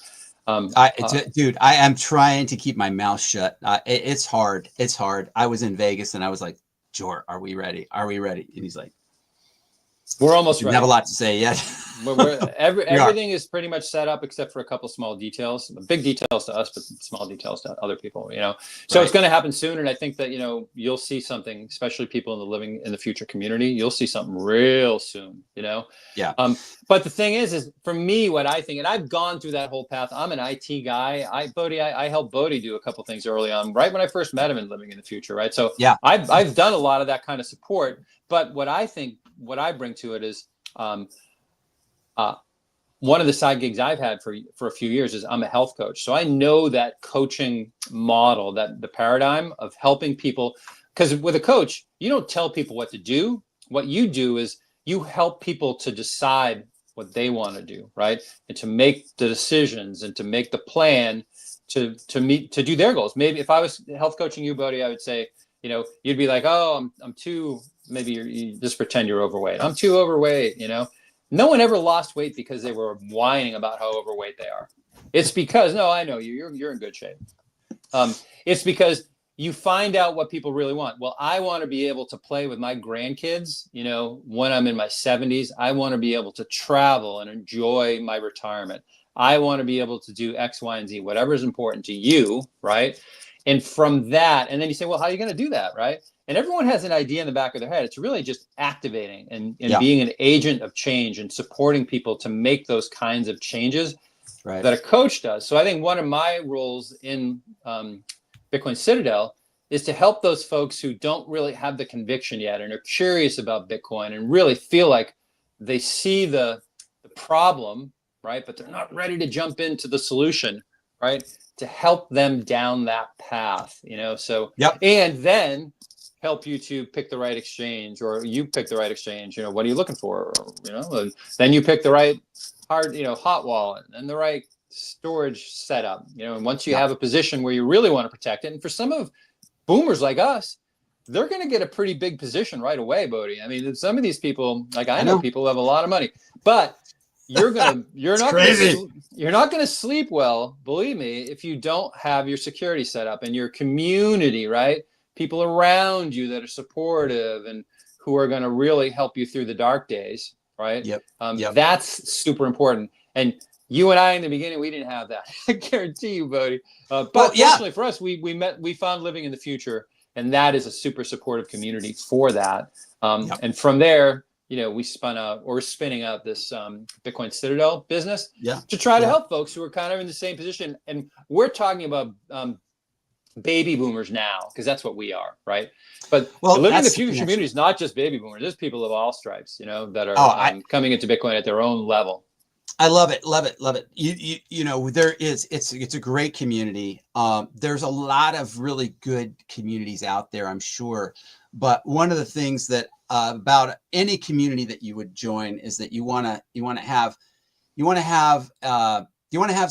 Dude, I am trying to keep my mouth shut. It's hard. It's hard. I was in Vegas and I was like, Jor, are we ready? Are we ready? And he's like, We're almost Didn't ready. have a lot to say yet. Everything is pretty much set up except for a couple small details, big details to us, but small details to other people, So it's going to happen soon. And I think that, you'll see something, especially people in the living in the future community, you'll see something real soon, Yeah. But the thing is for me, what I think, and I've gone through that whole path. I'm an IT guy. I helped Bodhi do a couple things early on, right when I first met him in Living in the Future, right? So yeah, I've done a lot of that kind of support. But what I bring to it is, one of the side gigs I've had for a few years is I'm a health coach. So I know that coaching model, that the paradigm of helping people, because with a coach, you don't tell people what to do. What you do is you help people to decide what they want to do, right? And to make the decisions and to make the plan to do their goals. Maybe if I was health coaching you, Bodhi, I would say, you'd be like, oh, I'm too, maybe you just pretend you're overweight. I'm too overweight, No one ever lost weight because they were whining about how overweight they are. It's because, no, I know you're in good shape. It's because you find out what people really want. Well, I want to be able to play with my grandkids, when I'm in my 70s. I want to be able to travel and enjoy my retirement. I want to be able to do X, Y, and Z, whatever is important to you, right? And from that, and then you say, well, how are you going to do that, right? And everyone has an idea in the back of their head. It's really just activating and being an agent of change and supporting people to make those kinds of changes that a coach does. So I think one of my roles in Bitcoin Citadel is to help those folks who don't really have the conviction yet and are curious about Bitcoin and really feel like they see the problem, right? But they're not ready to jump into the solution, right? To help them down that path, So, and then help you to pick the right exchange, or you pick the right exchange. What are you looking for? And then you pick the right hot wallet and the right storage setup. And once you have a position where you really want to protect it, and for some of boomers like us, they're going to get a pretty big position right away, Bodhi. I mean, some of these people, like I know people who have a lot of money, but you're not going to sleep well, believe me, if you don't have your security set up and your community, right? People around you that are supportive and who are going to really help you through the dark days, right? That's super important. And you and I in the beginning, we didn't have that. I guarantee you, Bodhi. But fortunately for us, we found Living in the Future, and that is a super supportive community for that. And from there, we we're spinning out this Bitcoin Citadel business to try to help folks who are kind of in the same position. And we're talking about baby boomers now, because that's what we are, right? But Living in the Future community is not just baby boomers. There's people of all stripes, that are coming into Bitcoin at their own level. I love it. It's a great community. There's a lot of really good communities out there, I'm sure. But one of the things that about any community that you would join is that you want to have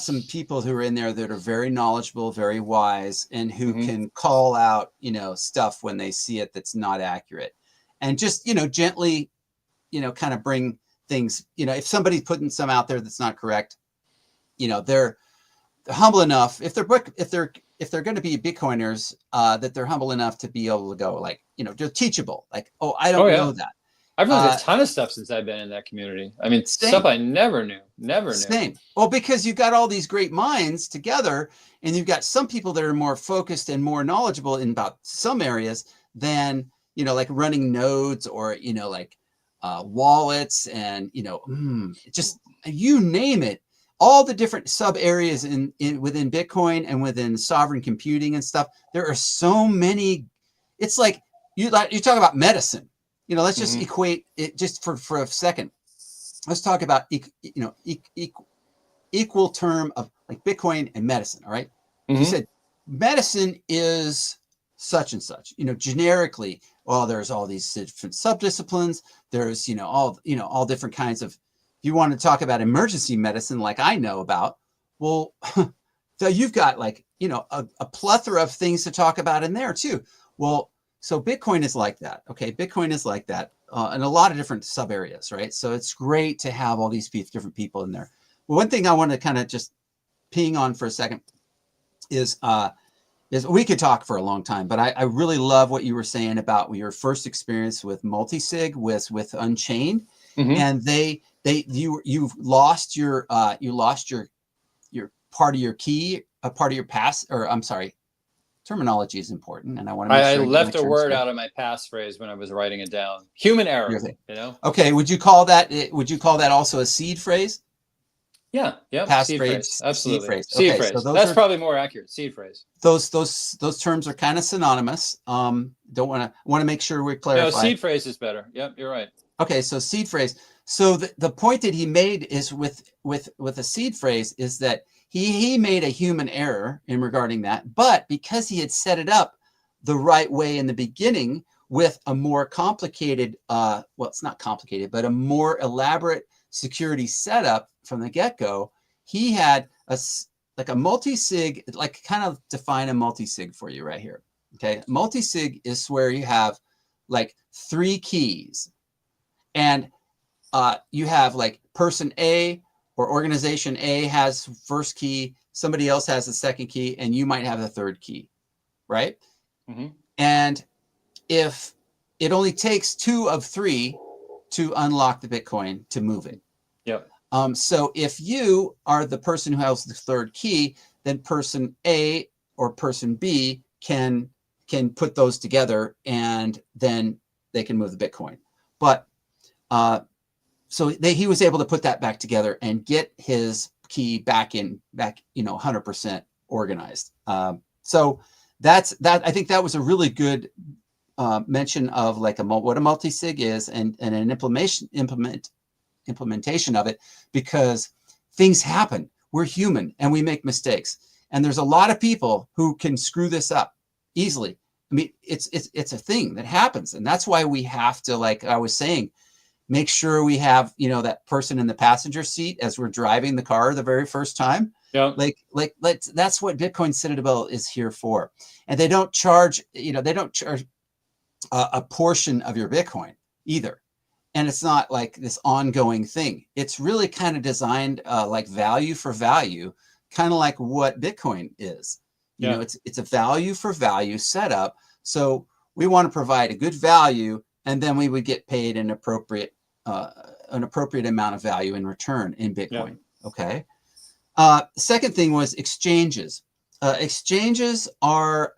some people who are in there that are very knowledgeable, very wise, and who can call out, stuff when they see it that's not accurate, and just, gently, kind of bring things, if somebody's putting some out there that's not correct, they're humble enough, if they're going to be Bitcoiners, that they're humble enough to be able to go, like, they're teachable, like, oh, I don't know that. I've learned a ton of stuff since I've been in that community. I mean, stuff I never knew. Same. Well, because you've got all these great minds together, and you've got some people that are more focused and more knowledgeable in about some areas than, like running nodes, or, like wallets, and, just you name it. All the different sub areas within Bitcoin and within sovereign computing and stuff. There are so many. It's like you talk about medicine. Let's just equate it just for a second. Let's talk about equal term of like Bitcoin and medicine. All right. You said medicine is such and such. Generically, there's all these different subdisciplines. There's all different kinds of. If you want to talk about emergency medicine, like I know about, well, so you've got like, a plethora of things to talk about in there too. Well, so Bitcoin is like that. Okay. Bitcoin is like that in a lot of different sub areas, right? So it's great to have all these different people in there. Well, one thing I want to kind of just ping on for a second is we could talk for a long time, but I really love what you were saying about your first experience with multisig with Unchained. Mm-hmm. and you've lost your part of your key, a part of your pass, or I'm sorry, terminology is important, and I want to make I sure I get my left a terms word straight. out of my passphrase when I was writing it down. Human Your error, thing. you know? Okay, would you call that also a seed phrase? Yeah, yep. Seed phrase. Passphrase, seed Absolutely. phrase. Seed Okay, so phrase. those That's are probably more accurate. Seed phrase. those terms are kind of synonymous. Don't want to make sure we No, clarify. seed phrase is better. Yep, you're right. Okay, so seed phrase. So the point that he made is with a seed phrase is that he made a human error in regarding that, but because he had set it up the right way in the beginning with a more complicated, well, it's not complicated, but a more elaborate security setup from the get-go, he had like a multi-sig, like kind of define a multi-sig for you right here. Okay, multi-sig is where you have like 3 keys. And you have like person A or organization A has first key, somebody else has the second key, and you might have the third key, right? Mm-hmm. And if it only takes 2 of 3 to unlock the Bitcoin to move it. Yep. So if you are the person who has the third key, then person A or person B can put those together, and then they can move the Bitcoin. But so he was able to put that back together and get his key back, 100% organized. So that I think that was a really good mention of like what a multi-sig is, and an implementation of it, because things happen. We're human and we make mistakes, and there's a lot of people who can screw this up easily. I mean, it's a thing that happens, and that's why we have to, like I was saying, make sure we have, that person in the passenger seat as we're driving the car the very first time. Yeah. That's what Bitcoin Citadel is here for. And they don't charge, a portion of your Bitcoin either. And it's not like this ongoing thing. It's really kind of designed like value for value, kind of like what Bitcoin is. It's a value for value setup. So we want to provide a good value, and then we would get paid an appropriate amount of value in return in Bitcoin. Yeah. Okay. Second thing was exchanges. Exchanges are,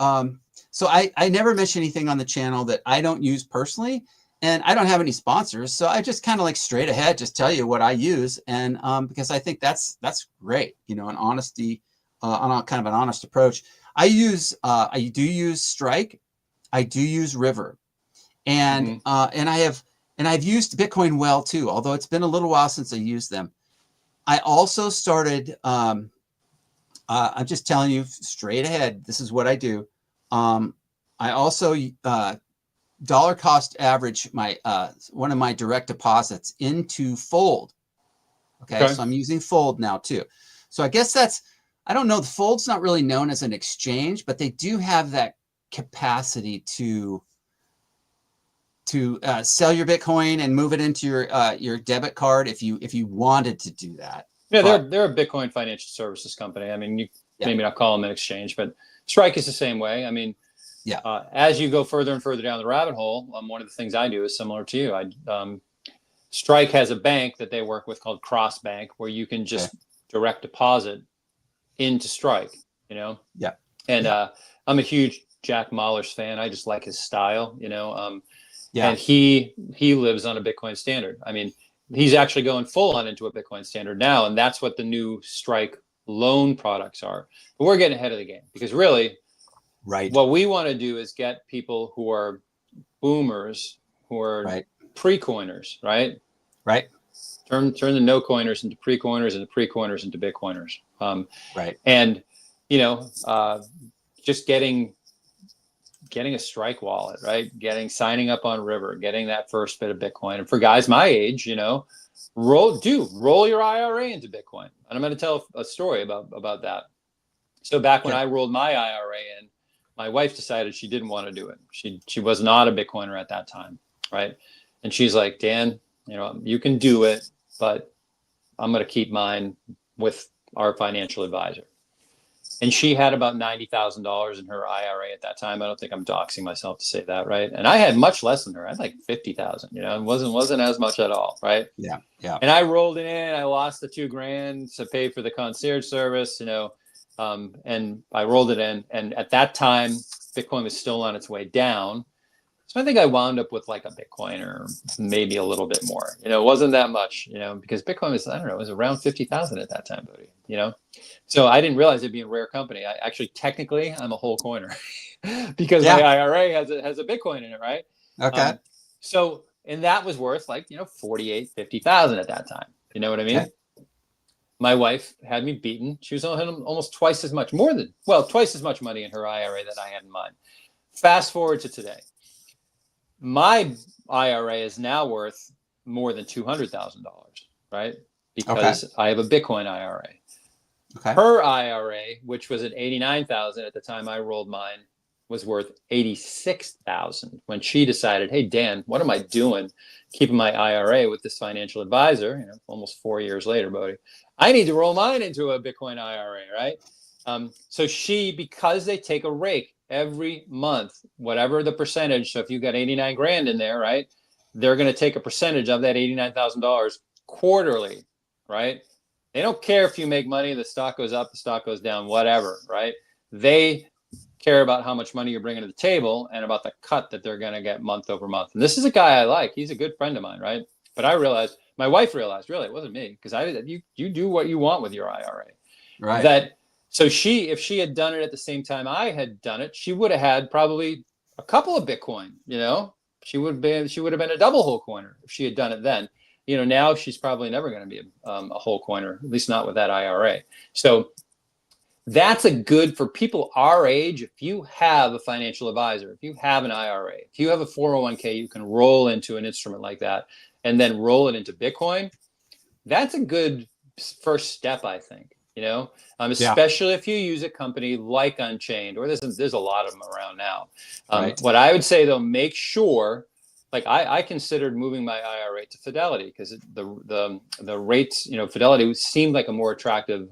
so I never mention anything on the channel that I don't use personally, and I don't have any sponsors. So I just kind of like straight ahead, just tell you what I use. And because I think that's great, an honesty, on kind of an honest approach. I do use Strike. I do use River. And I've used Bitcoin well too, although it's been a little while since I used them. I also started, I'm just telling you straight ahead, this is what I do. I also dollar cost average my one of my direct deposits into Fold. Okay, so I'm using Fold now too. So I guess I don't know, the Fold's not really known as an exchange, but they do have that capacity to sell your Bitcoin and move it into your debit card if you wanted to do that. Yeah, they're a Bitcoin financial services company. I mean, maybe not call them an exchange, but Strike is the same way. I mean, as you go further and further down the rabbit hole, one of the things I do is similar to you. Strike has a bank that they work with called Cross Bank, where you can just direct deposit into Strike. Yeah. And I'm a huge Jack Mallers fan. I just like his style. And he lives on a Bitcoin standard. I mean, he's actually going full on into a Bitcoin standard now, and that's what the new Strike loan products are. But we're getting ahead of the game, because really, what we want to do is get people who are boomers, who are pre-coiners, right? Turn the no coiners into pre-coiners, and the pre-coiners into Bitcoiners. And just getting a Strike wallet, right? Signing up on River, getting that first bit of Bitcoin. And for guys my age, roll your IRA into Bitcoin. And I'm going to tell a story about that. So back when I rolled my IRA in, my wife decided she didn't want to do it. She was not a Bitcoiner at that time, right? And she's like, Dan, you can do it, but I'm going to keep mine with our financial advisor. And she had about $90,000 in her IRA at that time. I don't think I'm doxing myself to say that, right? And I had much less than her. I had like 50,000. You know, it wasn't as much at all, right? Yeah, yeah. And I rolled it in. I lost the $2,000 to pay for the concierge service, you know, and I rolled it in. And at that time, Bitcoin was still on its way down. So I think I wound up with like a Bitcoin or maybe a little bit more. You know, it wasn't that much, you know, because Bitcoin was, I don't know, it was around 50,000 at that time, Bodhi, you know? So I didn't realize it'd be a rare company. I actually, technically, I'm a whole coiner because my IRA has a Bitcoin in it, right? Okay. So, and that was worth like, you know, 48, 50,000 at that time. You know what I mean? Okay. My wife had me beaten. She was almost twice as much money in her IRA that I had in mine. Fast forward to today. My IRA is now worth more than $200,000, right? Because I have a Bitcoin IRA. Okay. Her IRA, which was at 89,000 at the time I rolled mine, was worth 86,000 when she decided, hey, Dan, what am I doing keeping my IRA with this financial advisor? You know, almost 4 years later, Bodhi, I need to roll mine into a Bitcoin IRA, right? So she, because they take a rake every month, whatever the percentage. So if you've got 89 grand in there, right, they're going to take a percentage of that $89,000 quarterly, right? They don't care if you make money, the stock goes up, the stock goes down, whatever, right? They care about how much money you're bringing to the table and about the cut that they're going to get month over month. And this is a guy I like. He's a good friend of mine, right? But I realized, my wife realized, really, it wasn't me, because you do what you want with your IRA. Right. That, so if she had done it at the same time I had done it, she would have had probably a couple of Bitcoin, you know? She would have been a double whole coiner if she had done it then. You know, now she's probably never going to be a whole coiner, at least not with that IRA. So that's a good for people our age. If you have a financial advisor, if you have an IRA, if you have a 401k, you can roll into an instrument like that and then roll it into Bitcoin. That's a good first step, I think, you know, especially if you use a company like Unchained, or there's a lot of them around now. Right. What I would say, though, make sure, like I considered moving my IRA to Fidelity because the rates, you know, Fidelity seemed like a more attractive.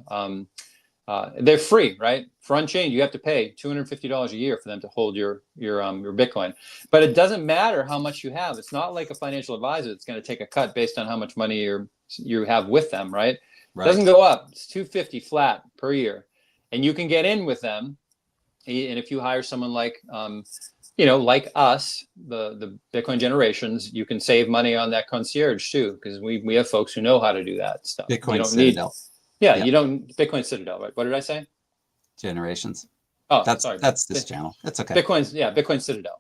They're free, right? For Unchained, you have to pay $250 a year for them to hold your Bitcoin. But it doesn't matter how much you have. It's not like a financial advisor that's going to take a cut based on how much money you have with them, right? It doesn't go up. It's $250 flat per year, and you can get in with them. And if you hire someone like you know, like us, the Bitcoin generations, you can save money on that concierge too, because we have folks who know how to do that stuff. Bitcoin Citadel. Yeah, you don't, Bitcoin Citadel, right? What did I say? Generations. Oh, sorry. That's this channel. That's okay. Bitcoin Citadel.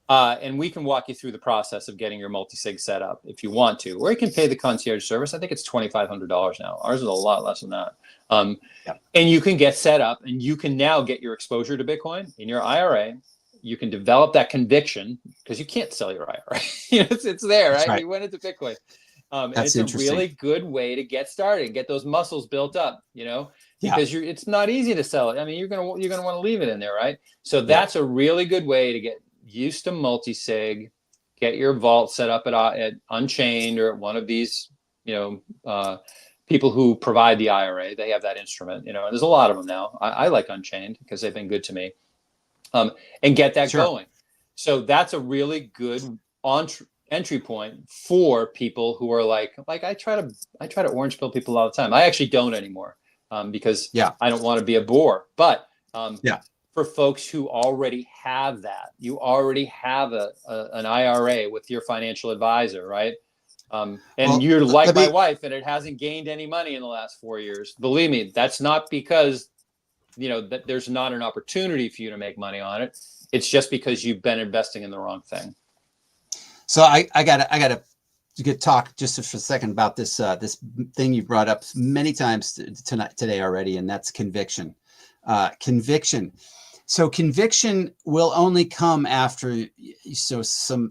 And we can walk you through the process of getting your multi-sig set up if you want to, or you can pay the concierge service. I think it's $2,500 now. Ours is a lot less than that. And you can get set up, and you can now get your exposure to Bitcoin in your IRA. You can develop that conviction because you can't sell your IRA. You know, it's there, right? You went into Bitcoin. And it's a really good way to get started and get those muscles built up, you know, because it's not easy to sell it. I mean, you're gonna want to leave it in there, right? So that's a really good way to get used to multi-sig, get your vault set up at Unchained or at one of these, you know, people who provide the IRA. They have that instrument, you know, and there's a lot of them now. I like Unchained because they've been good to me, and get that going. So that's a really good entry point for people who are like I try to orange pill people all the time. I actually don't anymore because I don't want to be a bore. But for folks who already have that, you already have an IRA with your financial advisor, right? And you're like my wife, and it hasn't gained any money in the last 4 years. Believe me, that's not because, you know, that there's not an opportunity for you to make money on it. It's just because you've been investing in the wrong thing. So I gotta talk just for a second about this this thing you brought up many times today already, and that's conviction. Conviction. So conviction will only come after some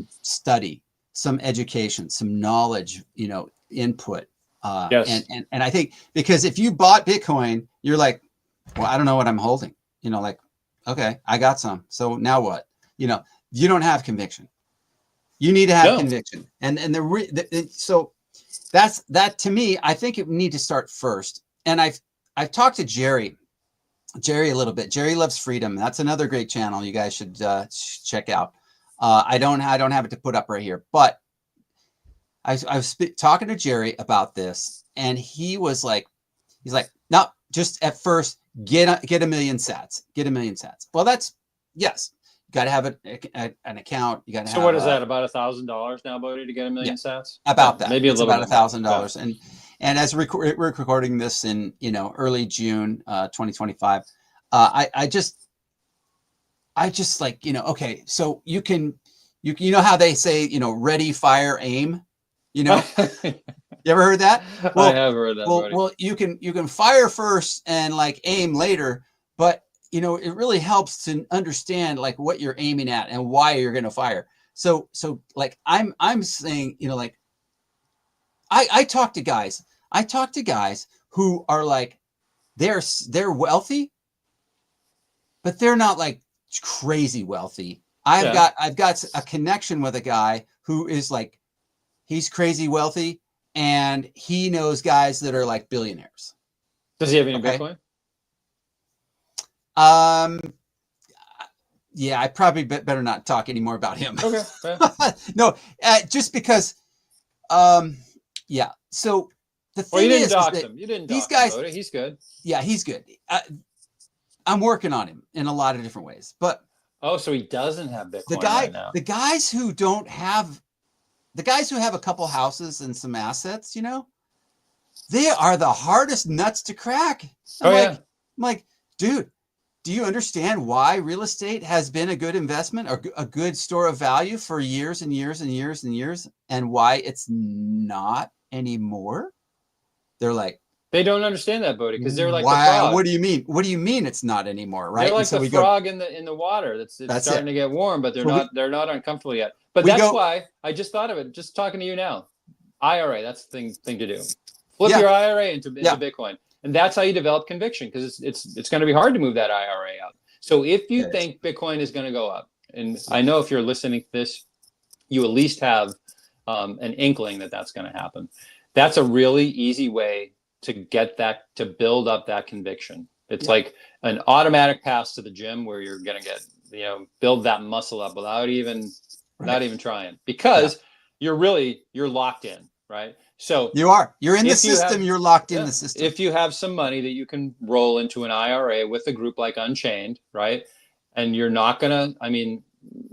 study, some education, some knowledge, you know, input. And I think because if you bought Bitcoin, you're like, well, I don't know what I'm holding. You know, like, okay, I got some. So now what? You know, you don't have conviction. You need to have conviction, and so that's that to me. I think it need to start first, and I've talked to Jerry a little bit. Jerry Loves Freedom. That's another great channel you guys should check out. I don't have it to put up right here, but I was talking to Jerry about this, and he's like, no, just at first get a million sats, get a million sats. Well, that's yes, you got to have an account. You got to have. So what is that? About $1,000 now, Bodie, to get a million sats? About that, maybe a little about bit $1,000. And as we're recording this in early June 2025, I just like okay, so you know how they say ready, fire, aim. You ever heard that? Well, I have heard that. Well, you can fire first and like aim later, but it really helps to understand like what you're aiming at and why you're going to fire. So like I'm saying, like I talk to guys who are like they're wealthy, but they're not like crazy wealthy. I've got a connection with a guy who is like, he's crazy wealthy, and he knows guys that are like billionaires. Does he have any Bitcoin? Yeah, I probably better not talk anymore about him. Okay. No, just because, yeah. So the thing you didn't is dox that him. You didn't these dox guys, him, he's good. Yeah, he's good. I'm working on him in a lot of different ways, but so he doesn't have Bitcoin right now. The guys who don't have, the guys who have a couple houses and some assets, they are the hardest nuts to crack. I'm like, dude, do you understand why real estate has been a good investment or a good store of value for years and years and years and years, and why it's not anymore? They're like, they don't understand that, Bodie, because they're like the frog. What do you mean? What do you mean it's not anymore? Right? They're like the frog in the water that's starting to get warm, but they're not uncomfortable yet. But that's why I just thought of it, just talking to you now. IRA, that's the thing to do. Flip your IRA into Bitcoin. And that's how you develop conviction, because it's going to be hard to move that IRA out. So if you think Bitcoin is going to go up, and I know if you're listening to this, you at least have an inkling that that's going to happen. That's a really easy way to get that, to build up that conviction. It's like an automatic pass to the gym where you're going to get, build that muscle up without even, not even trying, because you're locked in, right? So you're in the system, you're locked in the system. If you have some money that you can roll into an IRA with a group like Unchained, right? And you're not going to,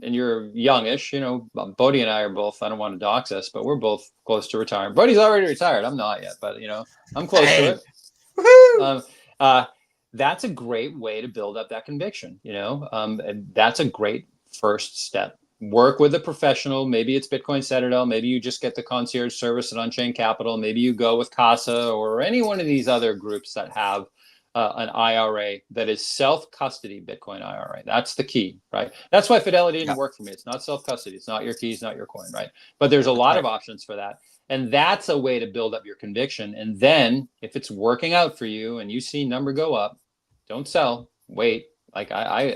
and you're youngish, Bodie and I are both, I don't want to dox us, but we're both close to retirement. Bodie's already retired. I'm not yet, but I'm close to it. That's a great way to build up that conviction, and that's a great first step. Work with a professional. Maybe it's Bitcoin Citadel. Maybe you just get the concierge service at Unchained Capital. Maybe you go with Casa or any one of these other groups that have an IRA that is self-custody Bitcoin IRA. That's the key, right? That's why Fidelity didn't work for me. It's not self-custody. It's not your keys, not your coin, right? But there's a lot of options for that. And that's a way to build up your conviction. And then if it's working out for you and you see number go up, don't sell, wait. Like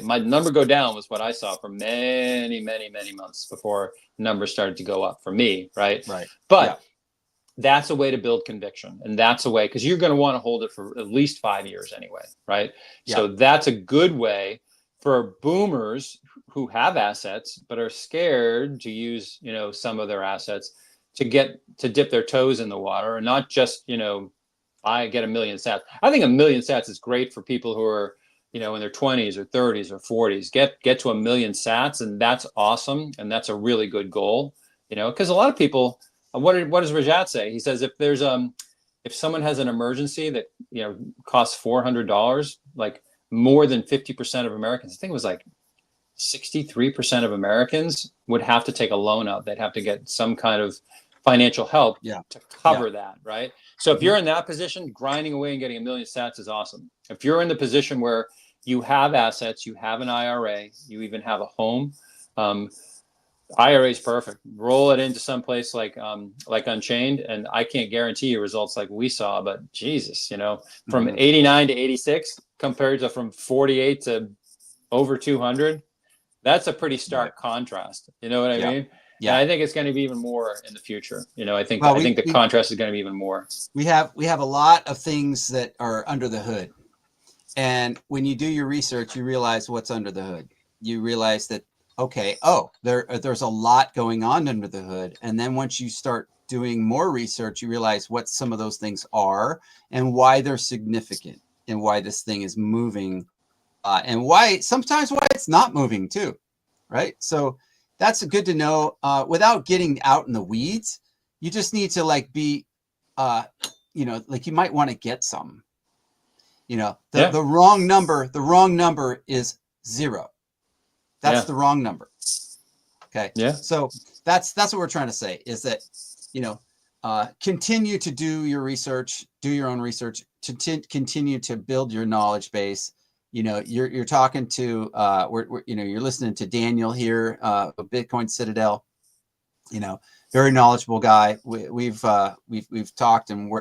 my number go down was what I saw for many, many, many months before numbers started to go up for me, right? Right. But that's a way to build conviction, and that's a way, because you're going to want to hold it for at least 5 years anyway, right? Yeah. So that's a good way for boomers who have assets but are scared to use, some of their assets to dip their toes in the water, and not just, I get a million sats. I think a million sats is great for people who are, in their 20s or 30s or 40s. Get to a million sats, and that's awesome, and that's a really good goal, because a lot of people. What does Rajat say? He says if there's if someone has an emergency that costs $400, like more than 50% of Americans, I think it was like 63% of Americans would have to take a loan out. They'd have to get some kind of financial help to cover that, right? So if you're in that position, grinding away and getting a million sats is awesome. If you're in the position where you have assets, you have an IRA, you even have a home, IRA is perfect. Roll it into some place like Unchained, and I can't guarantee you results like we saw, but Jesus, from 89 to 86 compared to from 48 to over 200, that's a pretty stark contrast. You know what I mean? And I think it's going to be even more in the future. I think Well, the contrast is going to be even more. We have a lot of things that are under the hood. And when you do your research, you realize what's under the hood. You realize that, okay, there's a lot going on under the hood. And then once you start doing more research, you realize what some of those things are and why they're significant and why this thing is moving and sometimes why it's not moving too, right? So that's good to know without getting out in the weeds. You just need to be, you might want to get some. The wrong number is 0. That's the wrong number. Okay. Yeah. So that's what we're trying to say is that, continue to do your research, do your own research, to continue to build your knowledge base. You're talking to, you're listening to Daniel here, of Bitcoin Citadel, very knowledgeable guy. We've talked and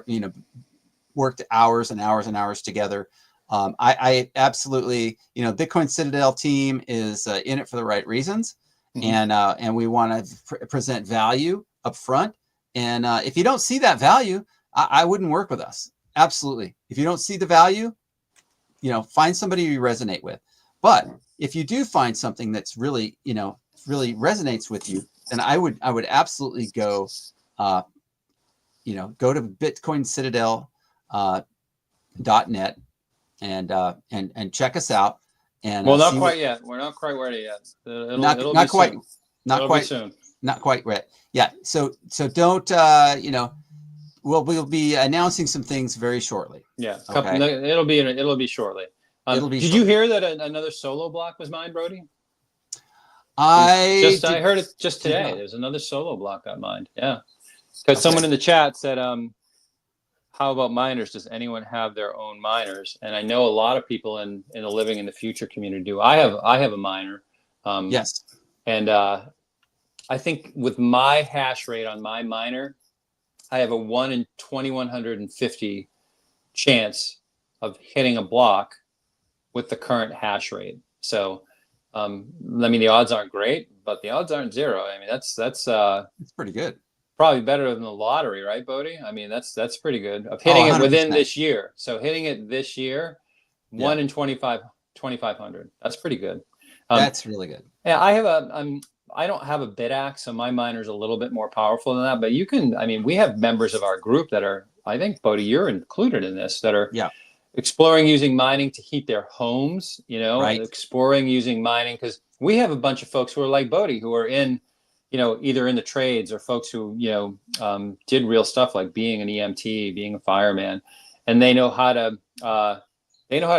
worked hours and hours and hours together. I absolutely, Bitcoin Citadel team is in it for the right reasons. And we want to present value up front. And if you don't see that value, I wouldn't work with us. Absolutely. If you don't see the value, find somebody you resonate with. But if you do find something that's really, really resonates with you, then I would absolutely go, go to Bitcoin Citadel .net and check us out. And well, not quite yet. We're not quite ready yet. Not quite ready. Yeah. So don't we'll be announcing some things very shortly. Yeah. It'll be shortly. Did you hear that another solo block was mined, Brody? I heard it just today. There's another solo block got mined. Yeah. Because someone in the chat said, how about miners? Does anyone have their own miners? And I know a lot of people in the Living in the Future community do. I have a miner. Yes. And I think with my hash rate on my miner, I have a 1 in 2150 chance of hitting a block with the current hash rate. So, the odds aren't great, but the odds aren't 0. I mean, that's pretty good. Probably better than the lottery, right, Bodie? I mean, that's pretty good of hitting it within this year. So hitting it this year, 1 in 2,500. That's pretty good. That's really good. Yeah, I don't have a bit axe, so my miner's a little bit more powerful than that. But you can, we have members of our group that are, I think, Bodie, you're included in this, that are exploring using mining to heat their homes, exploring using mining, because we have a bunch of folks who are like Bodie, who are in, either in the trades or folks who, did real stuff like being an EMT, being a fireman, and they know how to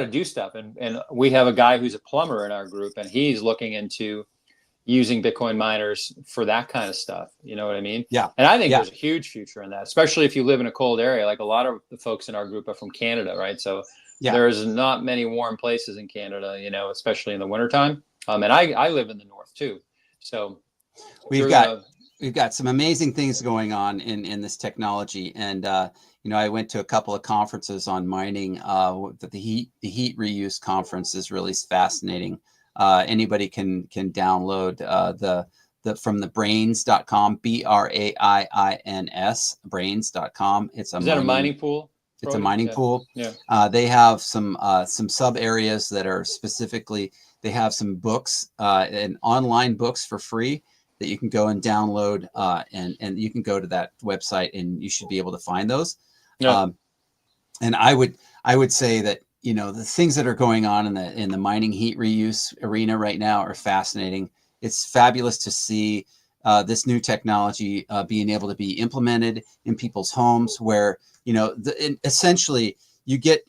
do stuff. And we have a guy who's a plumber in our group, and he's looking into using Bitcoin miners for that kind of stuff. You know what I mean? Yeah. And I think there's a huge future in that, especially if you live in a cold area. Like a lot of the folks in our group are from Canada, right? So there's not many warm places in Canada, especially in the wintertime. And I live in the north too. So we've got some amazing things going on in this technology. And, I went to a couple of conferences on mining. The heat reuse conference is really fascinating. Anybody can download from the brains.com, BRAIINS, brains.com. Is that a mining pool? It's a mining pool. Yeah. They have some sub areas that are specifically, they have some books and online books for free that you can go and download, and you can go to that website and you should be able to find those. Yeah. And I would say that, the things that are going on in the mining heat reuse arena right now are fascinating. It's fabulous to see this new technology being able to be implemented in people's homes, where essentially you get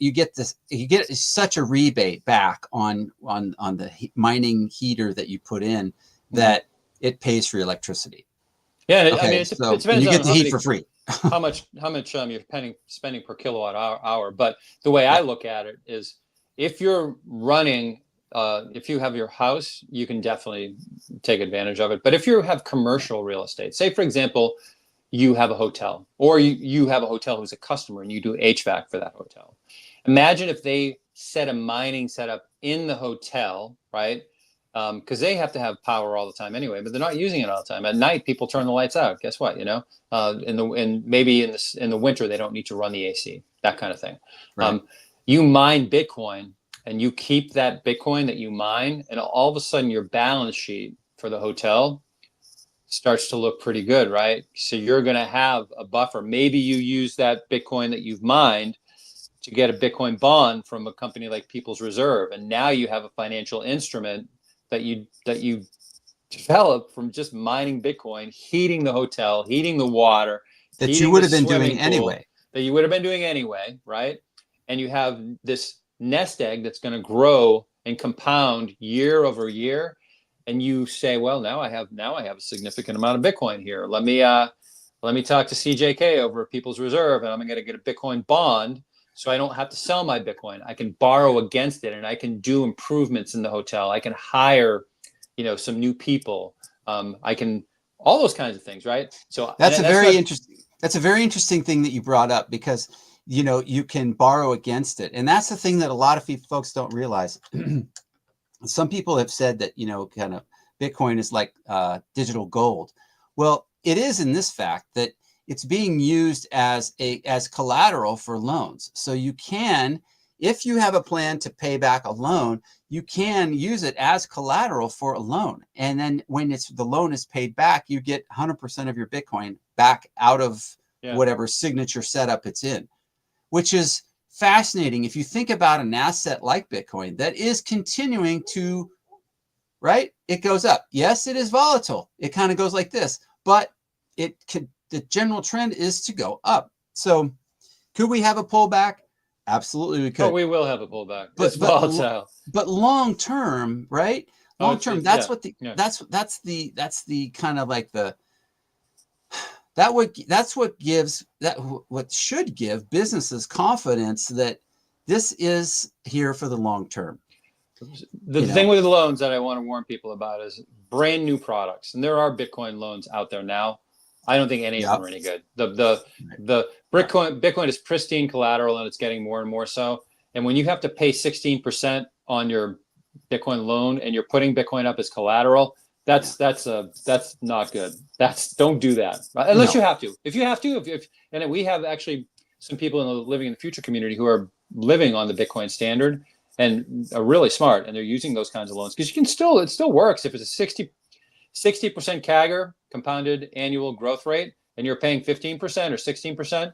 such a rebate back on the mining heater that you put in that it pays for your electricity. Yeah, okay, it depends you get the heat for free. how much you're spending per kilowatt hour. But the way I look at it is, if you're running, if you have your house, you can definitely take advantage of it. But if you have commercial real estate, say for example, you have a hotel, or you have a hotel who's a customer and you do HVAC for that hotel. Imagine if they set a mining setup in the hotel, right? because they have to have power all the time anyway, but they're not using it all the time. At night, people turn the lights out. Guess what? Maybe in the winter they don't need to run the AC, that kind of thing. Right. You mine Bitcoin and you keep that Bitcoin that you mine, and all of a sudden your balance sheet for the hotel starts to look pretty good, right? So you're going to have a buffer. Maybe you use that Bitcoin that you've mined to get a Bitcoin bond from a company like People's Reserve, and now you have a financial instrument that you develop from just mining Bitcoin, heating the hotel, heating the water, that you would have been doing anyway. That you would have been doing anyway, right? And you have this nest egg that's going to grow and compound year over year. And you say, well, now I have a significant amount of Bitcoin here. Let me talk to CJK over at People's Reserve, and I'm going to get a Bitcoin bond. So I don't have to sell my Bitcoin. I can borrow against it, and I can do improvements in the hotel. I can hire, some new people. I can all those kinds of things, right? So that's a very interesting thing that you brought up, because you can borrow against it, and that's the thing that a lot of folks don't realize. Some people have said that kind of Bitcoin is like digital gold. Well, it is in this fact that it's being used as collateral for loans. So you can, if you have a plan to pay back a loan, you can use it as collateral for a loan. And then when the loan is paid back, you get 100% of your Bitcoin back out of whatever signature setup it's in, which is fascinating. If you think about an asset like Bitcoin that is continuing to, right? It goes up. Yes, it is volatile. It kind of goes like this, but the general trend is to go up. So could we have a pullback? Absolutely, we could. Oh, we will have a pullback. It's volatile. But long term, right? Long term, that's what kind of like what should give businesses confidence that this is here for the long term. The thing with the loans that I want to warn people about is brand new products, and there are Bitcoin loans out there now. I don't think any of them are any good. The Bitcoin is pristine collateral, and it's getting more and more so. And when you have to pay 16% on your Bitcoin loan and you're putting Bitcoin up as collateral, that's not good. Don't do that unless you have to. If you have to, and we have actually some people in the Living in the Future community who are living on the Bitcoin standard and are really smart, and they're using those kinds of loans, because it still works if it's a 60% CAGR, compounded annual growth rate, and you're paying 15% or 16%,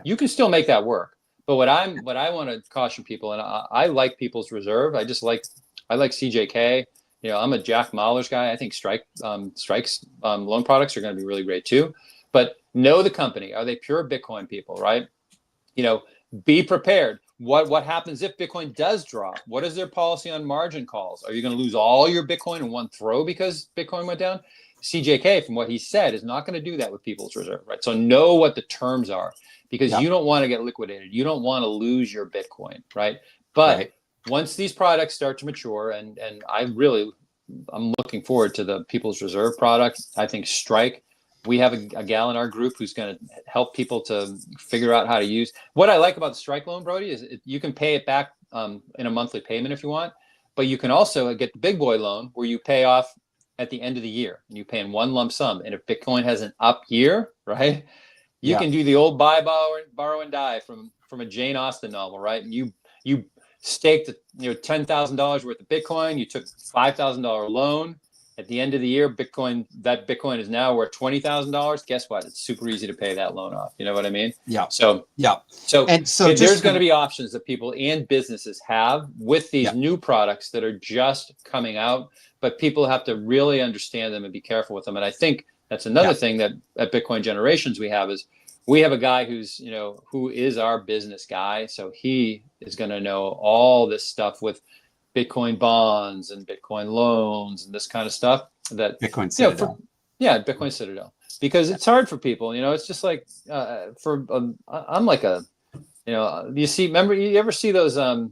you can still make that work. But what I want to caution people, and I like People's Reserve. I like CJK. I'm a Jack Mahler's guy. I think Strike's loan products are going to be really great too. But know the company. Are they pure Bitcoin people, right? Be prepared. What happens if Bitcoin does drop? What is their policy on margin calls? Are you going to lose all your Bitcoin in one throw because Bitcoin went down? CJK, from what he said, is not going to do that with People's Reserve, right? So know what the terms are, because you don't want to get liquidated. You don't want to lose your Bitcoin, right? But once these products start to mature, and I'm looking forward to the People's Reserve product. I think Strike, we have a gal in our group who's going to help people to figure out how to use. What I like about the Strike loan, Brody, is you can pay it back in a monthly payment if you want, but you can also get the big boy loan where you pay off at the end of the year and you pay in one lump sum. And if Bitcoin has an up year, right, you can do the old buy, borrow, and die from a Jane Austen novel, right? And you staked $10,000 worth of Bitcoin. You took $5,000 loan. At the end of the year, Bitcoin is now worth $20,000. Guess what? It's super easy to pay that loan off. You know what I mean? Yeah. So there's going to be options that people and businesses have with these new products that are just coming out, but people have to really understand them and be careful with them. And I think that's another thing that at Bitcoin Generations we have a guy who is our business guy. So he is going to know all this stuff with Bitcoin bonds and Bitcoin loans and this kind of stuff. That Bitcoin Citadel. Bitcoin Citadel. Because it's hard for people. It's just like I'm like you ever see those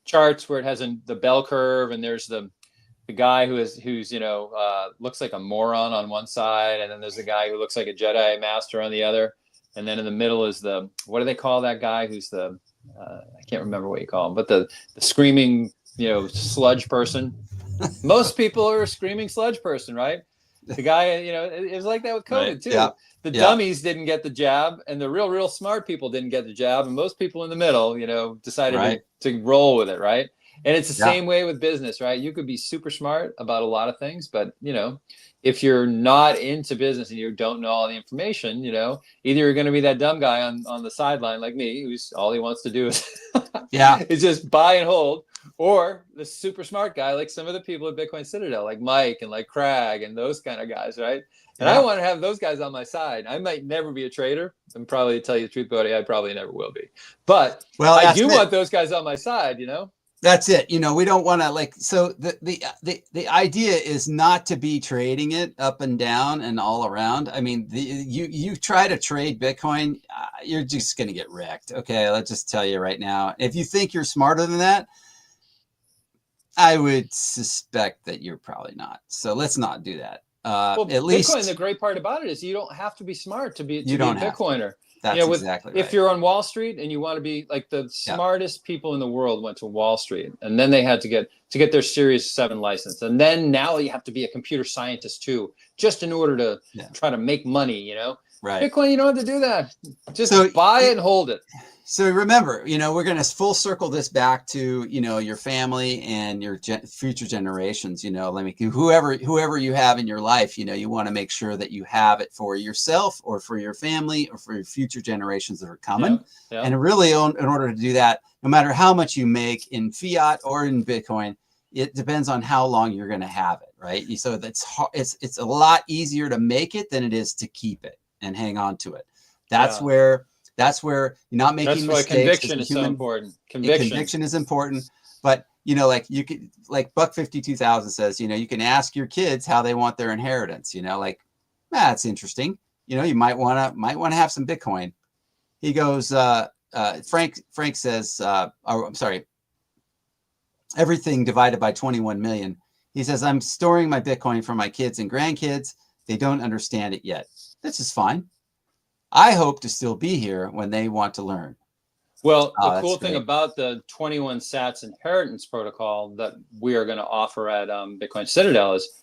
charts where it has the bell curve, and there's the guy who's looks like a moron on one side, and then there's the guy who looks like a Jedi master on the other, and then in the middle is what do they call that guy who's I can't remember what you call him, but the screaming sludge person. Most people are a screaming sludge person, right? The guy, it was like that with Right. COVID too. Yeah. The Yeah. dummies didn't get the jab, and the real smart people didn't get the jab, and most people in the middle, decided Right. to roll with it, right? And it's the Yeah. same way with business, right? You could be super smart about a lot of things, but if you're not into business and you don't know all the information, either you're going to be that dumb guy on the sideline like me, who's all he wants to do is Yeah. is just buy and hold, or the super smart guy like some of the people at Bitcoin Citadel, like Mike and like Craig and those kind of guys, right? And I Yeah. want to have those guys on my side. I might never be a trader, and probably, to tell you the truth, buddy, I probably never will be. But Well, I that's do it. want those guys on my side, That's it. We don't want to so the idea is not to be trading it up and down and all around. I mean, you try to trade Bitcoin, you're just going to get wrecked. Okay, let's just tell you right now. If you think you're smarter than that, I would suspect that you're probably not. So let's not do that. Well, At least Bitcoin, the great part about it is you don't have to be smart to be a Bitcoiner. That's exactly right. If you're on Wall Street and you want to be like the smartest people in the world went to Wall Street, and then they had to get their Series 7 license, and then now you have to be a computer scientist too, just in order to try to make money. Right. Bitcoin, you don't have to do that. Just buy it and hold it. So remember, we're going to full circle this back to, your family and your future generations, whoever you have in your life, you want to make sure that you have it for yourself or for your family or for your future generations that are coming. Yeah. And really, in order to do that, no matter how much you make in fiat or in Bitcoin, it depends on how long you're going to have it, right? So it's a lot easier to make it than it is to keep it and hang on to it. That's where you're not making mistakes. That's why conviction is so important. Conviction is important. But, you could, like Buck 52,000 says, you can ask your kids how they want their inheritance, that's interesting. You might want to have some Bitcoin. He goes, Frank says, I'm sorry, everything divided by 21 million. He says, I'm storing my Bitcoin for my kids and grandkids. They don't understand it yet. This is fine. I hope to still be here when they want to learn. Well, the cool thing about the 21 Sats inheritance protocol that we are going to offer at Bitcoin Citadel is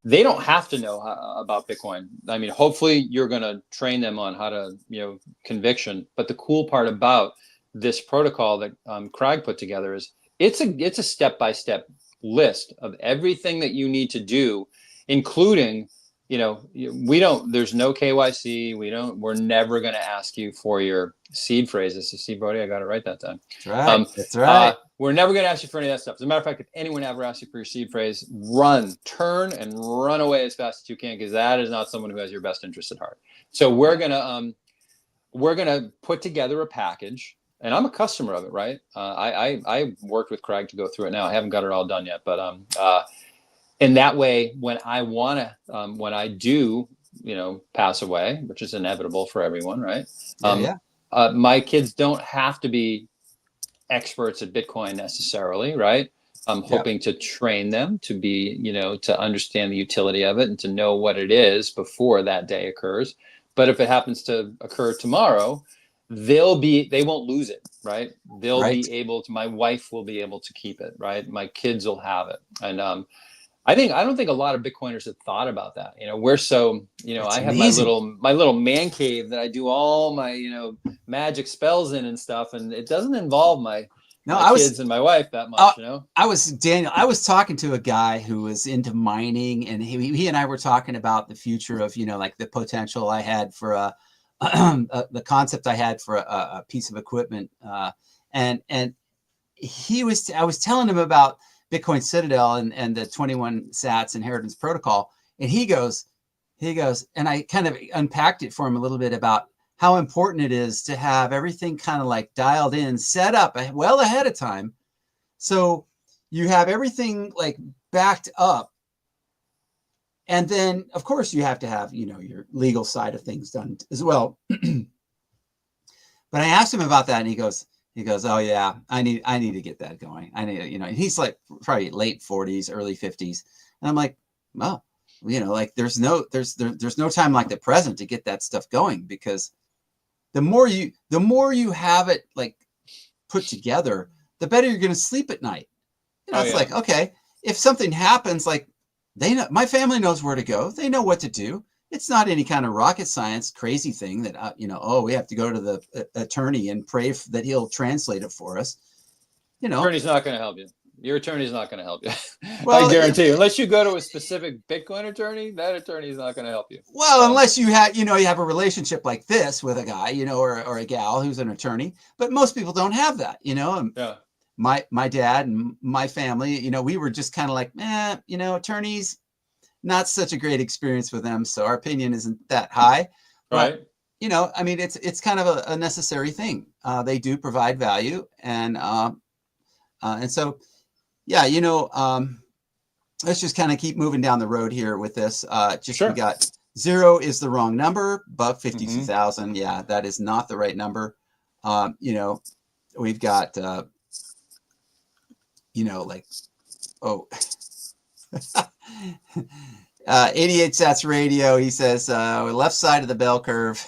they don't have to know about Bitcoin. I mean, hopefully you're going to train them on how to, conviction. But the cool part about this protocol that Craig put together is it's a step-by-step list of everything that you need to do, including there's no KYC. We're never going to ask you for your seed phrases. You see, Brody, I got it right that time. That's right. That's right. We're never going to ask you for any of that stuff. As a matter of fact, if anyone ever asks you for your seed phrase, turn and run away as fast as you can, because that is not someone who has your best interest at heart. So we're going to put together a package, and I'm a customer of it, right? I worked with Craig to go through it now. I haven't got it all done yet, but and that way, when I do, pass away, which is inevitable for everyone, right? My kids don't have to be experts at Bitcoin necessarily, right? I'm hoping to train them to be, to understand the utility of it and to know what it is before that day occurs. But if it happens to occur tomorrow, they won't lose it, right? They'll be able to, my wife will be able to keep it, right? My kids will have it. And I don't think a lot of Bitcoiners have thought about that. We're so, I have my little man cave that I do all my, magic spells in and stuff. And it doesn't involve my kids and my wife that much, Daniel, I was talking to a guy who was into mining, and he and I were talking about the future of, like the potential I had for the concept I had for a piece of equipment. And I was telling him about Bitcoin Citadel and the 21 Sats inheritance protocol. And he goes, and I kind of unpacked it for him a little bit about how important it is to have everything kind of like dialed in, set up well ahead of time. So you have everything like backed up. And then of course you have to have, your legal side of things done as well. But I asked him about that, and he goes, oh yeah, I need to get that going. I need, he's like probably late 40s, early 50s. And I'm like, well, like there's no time like the present to get that stuff going, because the more you have it like put together, the better you're going to sleep at night. It's like, okay, if something happens, like they know, my family knows where to go. They know what to do. It's not any kind of rocket science crazy thing that, oh, we have to go to the attorney and pray that he'll translate it for us. Attorney's not going to help you. Your attorney's not going to help you. I Well, guarantee you, unless you go to a specific Bitcoin attorney, that attorney is not going to help you. Well, unless you have a relationship like this with a guy, or a gal who's an attorney, but most people don't have that, Yeah. My dad and my family, we were just kind of like, attorneys, not such a great experience with them. So our opinion isn't that high, but Right. I mean, it's kind of a necessary thing. They do provide value. And so, yeah, let's just kind of keep moving down the road here with this. Sure. We got 0 is the wrong number, above 52,000. Yeah, that is not the right number. We've got, like, 88 Sats Radio. He says, left side of the bell curve.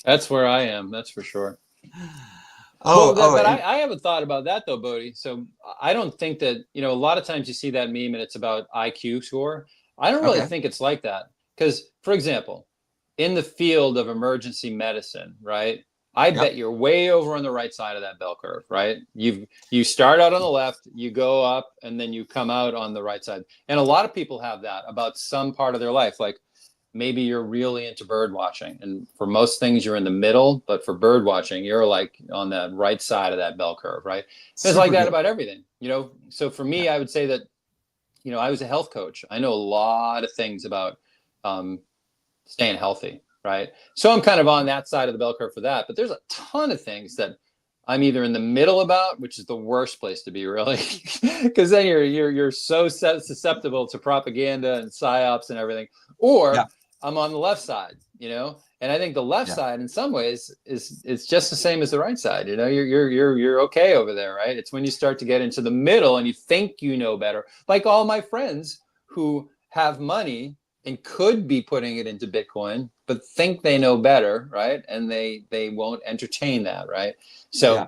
That's where I am. That's for sure. But I haven't thought about that though, Bodhi. So I don't think that, a lot of times you see that meme and it's about IQ score. I don't really think it's like that. Because, for example, in the field of emergency medicine, right? I bet you're way over on the right side of that bell curve, right? You start out on the left, you go up, and then you come out on the right side. And a lot of people have that about some part of their life. Like, maybe you're really into bird watching, and for most things you're in the middle, but for bird watching you're like on the right side of that bell curve, right? It's like that about everything, so for me, I would say that, I was a health coach. I know a lot of things about staying healthy, right? So I'm kind of on that side of the bell curve for that, but there's a ton of things that I'm either in the middle about, which is the worst place to be, really, because then you're so susceptible to propaganda and psyops and everything, or I'm on the left side, and I think the left side in some ways is just the same as the right side. You're okay over there, right? It's when you start to get into the middle and you think you know better, like all my friends who have money and could be putting it into Bitcoin, but think they know better, right? And they won't entertain that, right? So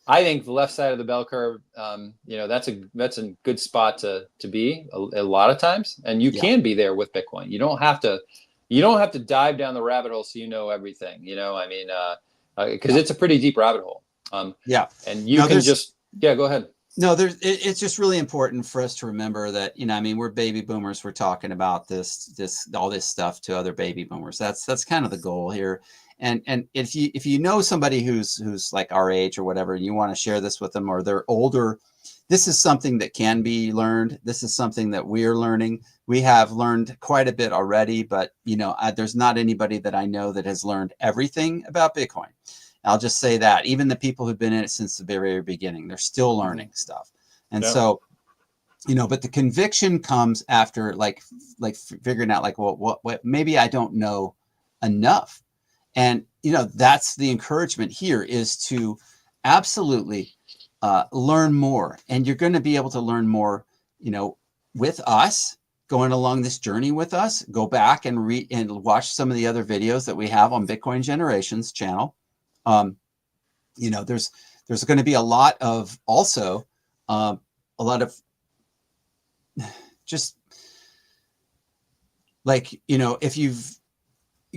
I think the left side of the bell curve, that's a good spot to be a lot of times, and you can be there with Bitcoin. You don't have to dive down the rabbit hole so you know everything. I mean, because it's a pretty deep rabbit hole. And you can just go ahead. No, it's just really important for us to remember that, I mean, we're baby boomers. We're talking about all this stuff to other baby boomers. That's kind of the goal here. And if you know somebody who's like our age or whatever, and you want to share this with them, or they're older, this is something that can be learned. This is something that we're learning. We have learned quite a bit already, but there's not anybody that I know that has learned everything about Bitcoin. I'll just say that even the people who've been in it since the very beginning, they're still learning stuff. And so, but the conviction comes after like figuring out like, well, what maybe I don't know enough. And, that's the encouragement here, is to absolutely learn more. And you're going to be able to learn more, with us, going along this journey with us. Go back and read and watch some of the other videos that we have on Bitcoin Generations channel. There's going to be a lot of just like, if you've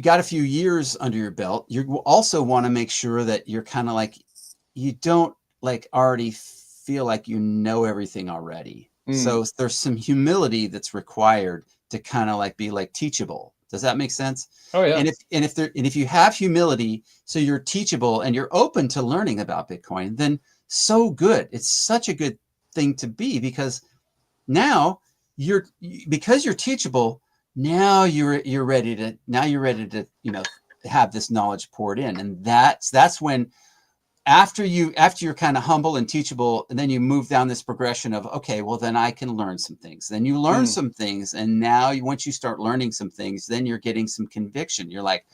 got a few years under your belt, you also want to make sure that you're kind of like, you don't like already feel like you know everything already. So there's some humility that's required to kind of like be like teachable. Does that make sense? Oh yeah. And if you have humility, so you're teachable and you're open to learning about Bitcoin, then so good. It's such a good thing to be, because now you're teachable. Now you're ready to have this knowledge poured in, and that's when, after you're kind of humble and teachable, and then you move down this progression of, okay, well, then I can learn some things. Then you learn some things. And now once you start learning some things, then you're getting some conviction. You're like,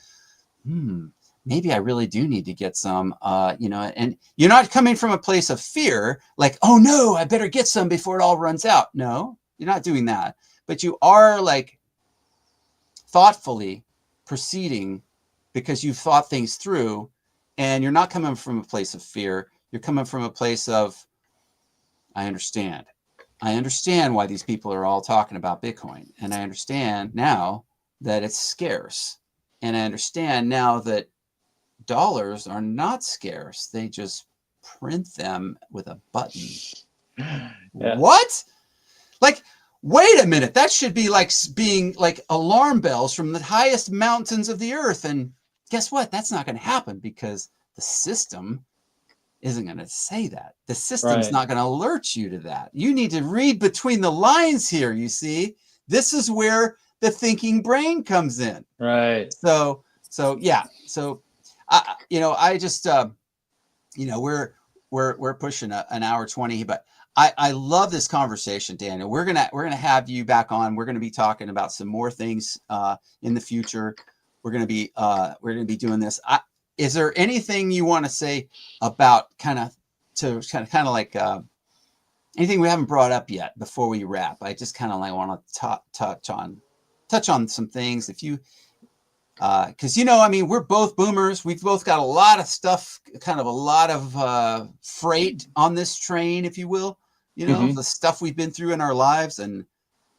maybe I really do need to get some, and you're not coming from a place of fear, like, oh no, I better get some before it all runs out. No, you're not doing that, but you are like thoughtfully proceeding because you've thought things through. And you're not coming from a place of fear. You're coming from a place of, I understand. I understand why these people are all talking about Bitcoin. And I understand now that it's scarce. And I understand now that dollars are not scarce. They just print them with a button. Yeah. What? Like, wait a minute. That should be like being like alarm bells from the highest mountains of the earth. And guess what? That's not going to happen because the system isn't going to say that. The system's not going to alert you to that. You need to read between the lines here, you see. This is where the thinking brain comes in. Right. So yeah. So I just we're pushing an hour 20, but I love this conversation, Daniel. We're gonna have you back on. We're gonna be talking about some more things in the future. We're gonna be doing this. Is there anything you want to say about kind of like anything we haven't brought up yet before we wrap? I just kind of like want to touch on some things. If you because I mean, we're both boomers. We've both got a lot of stuff, kind of a lot of freight on this train, if you will. The stuff we've been through in our lives, and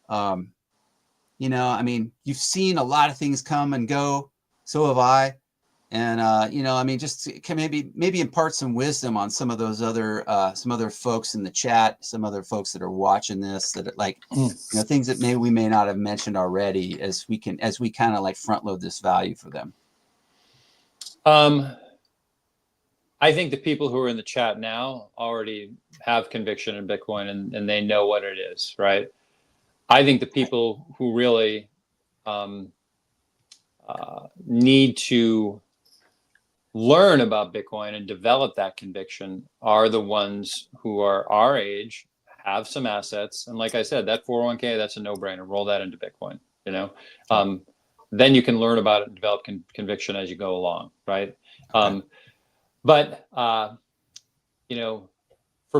I mean, you've seen a lot of things come and go. So have I. And I mean, just can maybe impart some wisdom on some of those other some other folks in the chat, some other folks that are watching this, that are like things that maybe we may not have mentioned already, as we kind of like front load this value for them. I think the people who are in the chat now already have conviction in Bitcoin, and they know what it is, right? I think the people who really need to learn about Bitcoin and develop that conviction are the ones who are our age, have some assets. And like I said, that 401k, that's a no-brainer. Roll that into Bitcoin, then you can learn about it and develop conviction as you go along, right? Okay. But for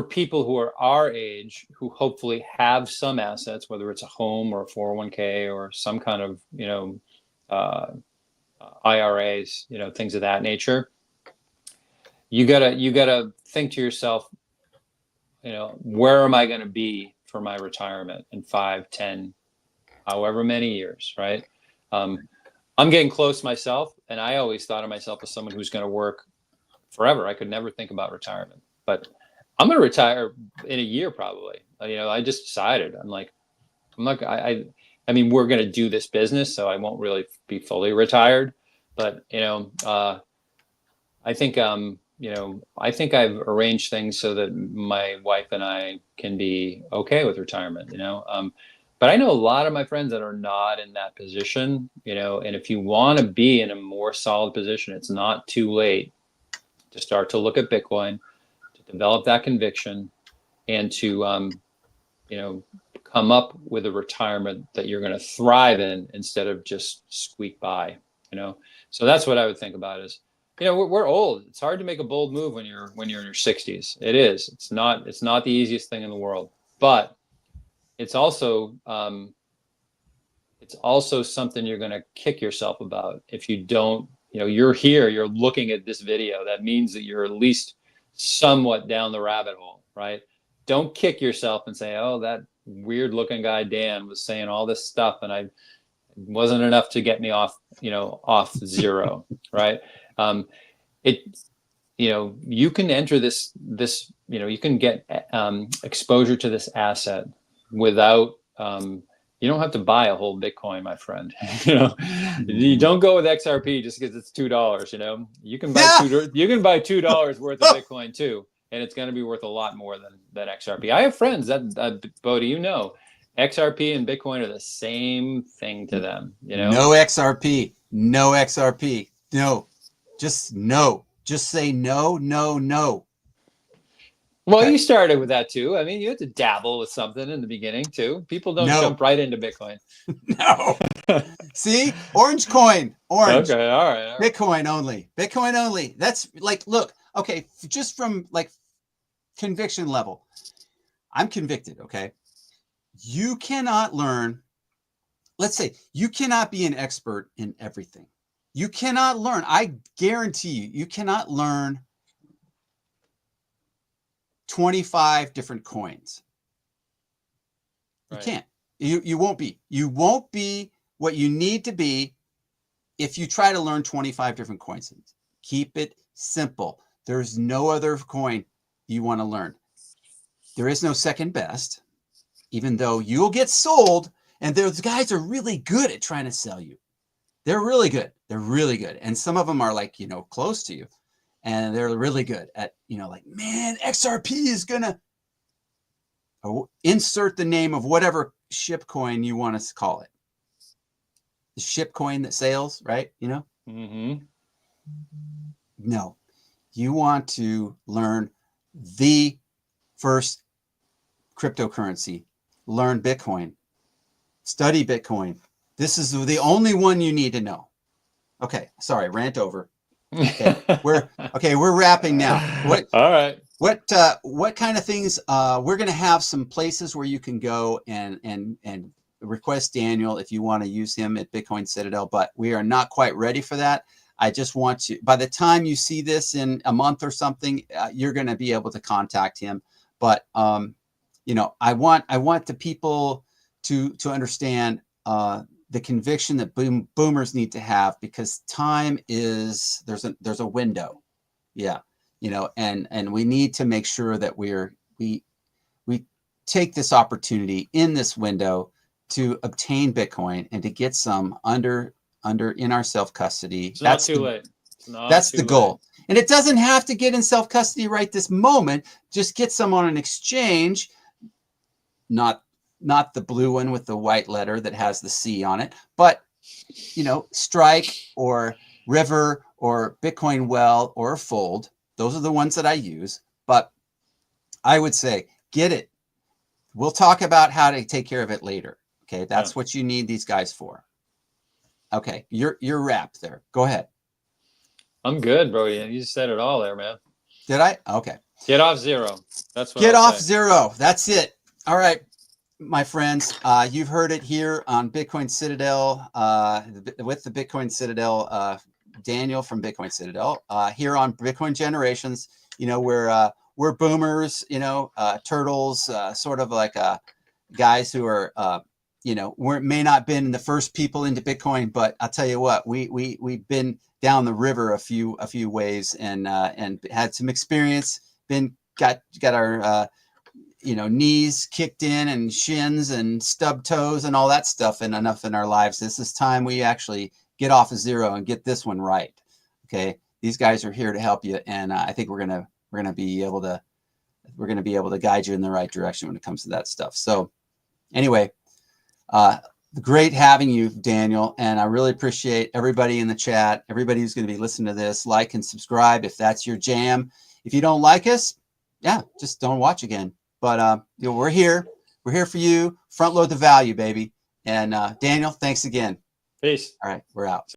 people who are our age, who hopefully have some assets, whether it's a home or a 401k or some kind of, IRAs, things of that nature, you gotta think to yourself, where am I going to be for my retirement in 5, 10, however many years, right? I'm getting close myself, and I always thought of myself as someone who's going to work forever. I could never think about retirement, but I'm going to retire in a year probably. I just decided. I mean, we're going to do this business, so I won't really be fully retired. But I think I think I've arranged things so that my wife and I can be okay with retirement. But I know a lot of my friends that are not in that position. And if you want to be in a more solid position, it's not too late to start to look at Bitcoin, to develop that conviction, and to come up with a retirement that you're going to thrive in instead of just squeak by. So that's what I would think about is, we're old. It's hard to make a bold move when you're in your 60s. It is. It's not the easiest thing in the world, but it's also something you're going to kick yourself about if you don't. You're here. You're looking at this video. That means that you're at least somewhat down the rabbit hole, right? Don't kick yourself and say, "Oh, that weird-looking guy Dan was saying all this stuff, and I wasn't enough to get me off zero," right? You can enter this, you can get exposure to this asset without, you don't have to buy a whole Bitcoin, my friend. You don't go with XRP just because it's $2. You can buy $2 worth of Bitcoin too, and it's going to be worth a lot more than XRP. I have friends that Bodhi, XRP and Bitcoin are the same thing to them. No XRP, no XRP, no, just no. Just say no, no, no. Well, okay. You started with that too. I mean, you had to dabble with something in the beginning too. People don't jump right into Bitcoin. No. See? Orange coin. Orange. Okay, all right. Bitcoin only. Bitcoin only. That's like, look, okay, just from like conviction level. I'm convicted, okay? You cannot learn, let's say, you cannot be an expert in everything. You cannot learn. I guarantee you cannot learn 25 different coins. You Right. can't. You won't be. You won't be what you need to be if you try to learn 25 different coins. Keep it simple. There's no other coin you want to learn. There is no second best, even though you'll get sold. And those guys are really good at trying to sell you. They're really good. They're really good. And some of them are like, close to you. And they're really good at, like, man, XRP is going to insert the name of whatever ship coin you want to call it. The ship coin that sails, right? Mm-hmm. No, you want to learn the first cryptocurrency. Learn Bitcoin. Study Bitcoin. This is the only one you need to know. Okay, sorry, rant over. Okay, we're wrapping now. All right. What kind of things? We're going to have some places where you can go and request Daniel if you want to use him at Bitcoin Citadel, but we are not quite ready for that. I just want you, by the time you see this in a month or something, you're going to be able to contact him. But I want the people to understand the conviction that boomers need to have, because time is there's a window. Yeah. And we need to make sure that we take this opportunity in this window to obtain Bitcoin and to get some under in our self-custody. It's not too late. That's the goal. And it doesn't have to get in self-custody right this moment. Just get some on an exchange, not the blue one with the white letter that has the C on it, but Strike or River or Bitcoin Well or Fold. Those are the ones that I use. But I would say get it. We'll talk about how to take care of it later. Okay, that's what you need these guys for. Okay, you're wrapped there. Go ahead. I'm good, bro. You said it all there, man. Did I? Okay. Get off zero. That's what Get I'll off say. zero. That's it. All right, my friends. You've heard it here on Bitcoin Citadel with the Bitcoin Citadel. Daniel from Bitcoin Citadel here on Bitcoin Generations. We're boomers. Turtles. Sort of like guys who are may not been the first people into Bitcoin, but I'll tell you what, we've been down the river a few ways and had some experience. Got our knees kicked in and shins and stub toes and all that stuff and enough in our lives. This is time we actually get off of zero and get this one right. Okay, these guys are here to help you, and I think we're gonna be able to guide you in the right direction when it comes to that stuff. So anyway, great having you, Daniel, and I really appreciate everybody in the chat, everybody who's going to be listening to this. Like and subscribe if that's your jam. If you don't like us, just don't watch again. But we're here for you. Front load the value, baby. And Daniel, thanks again. Peace. All right, we're out.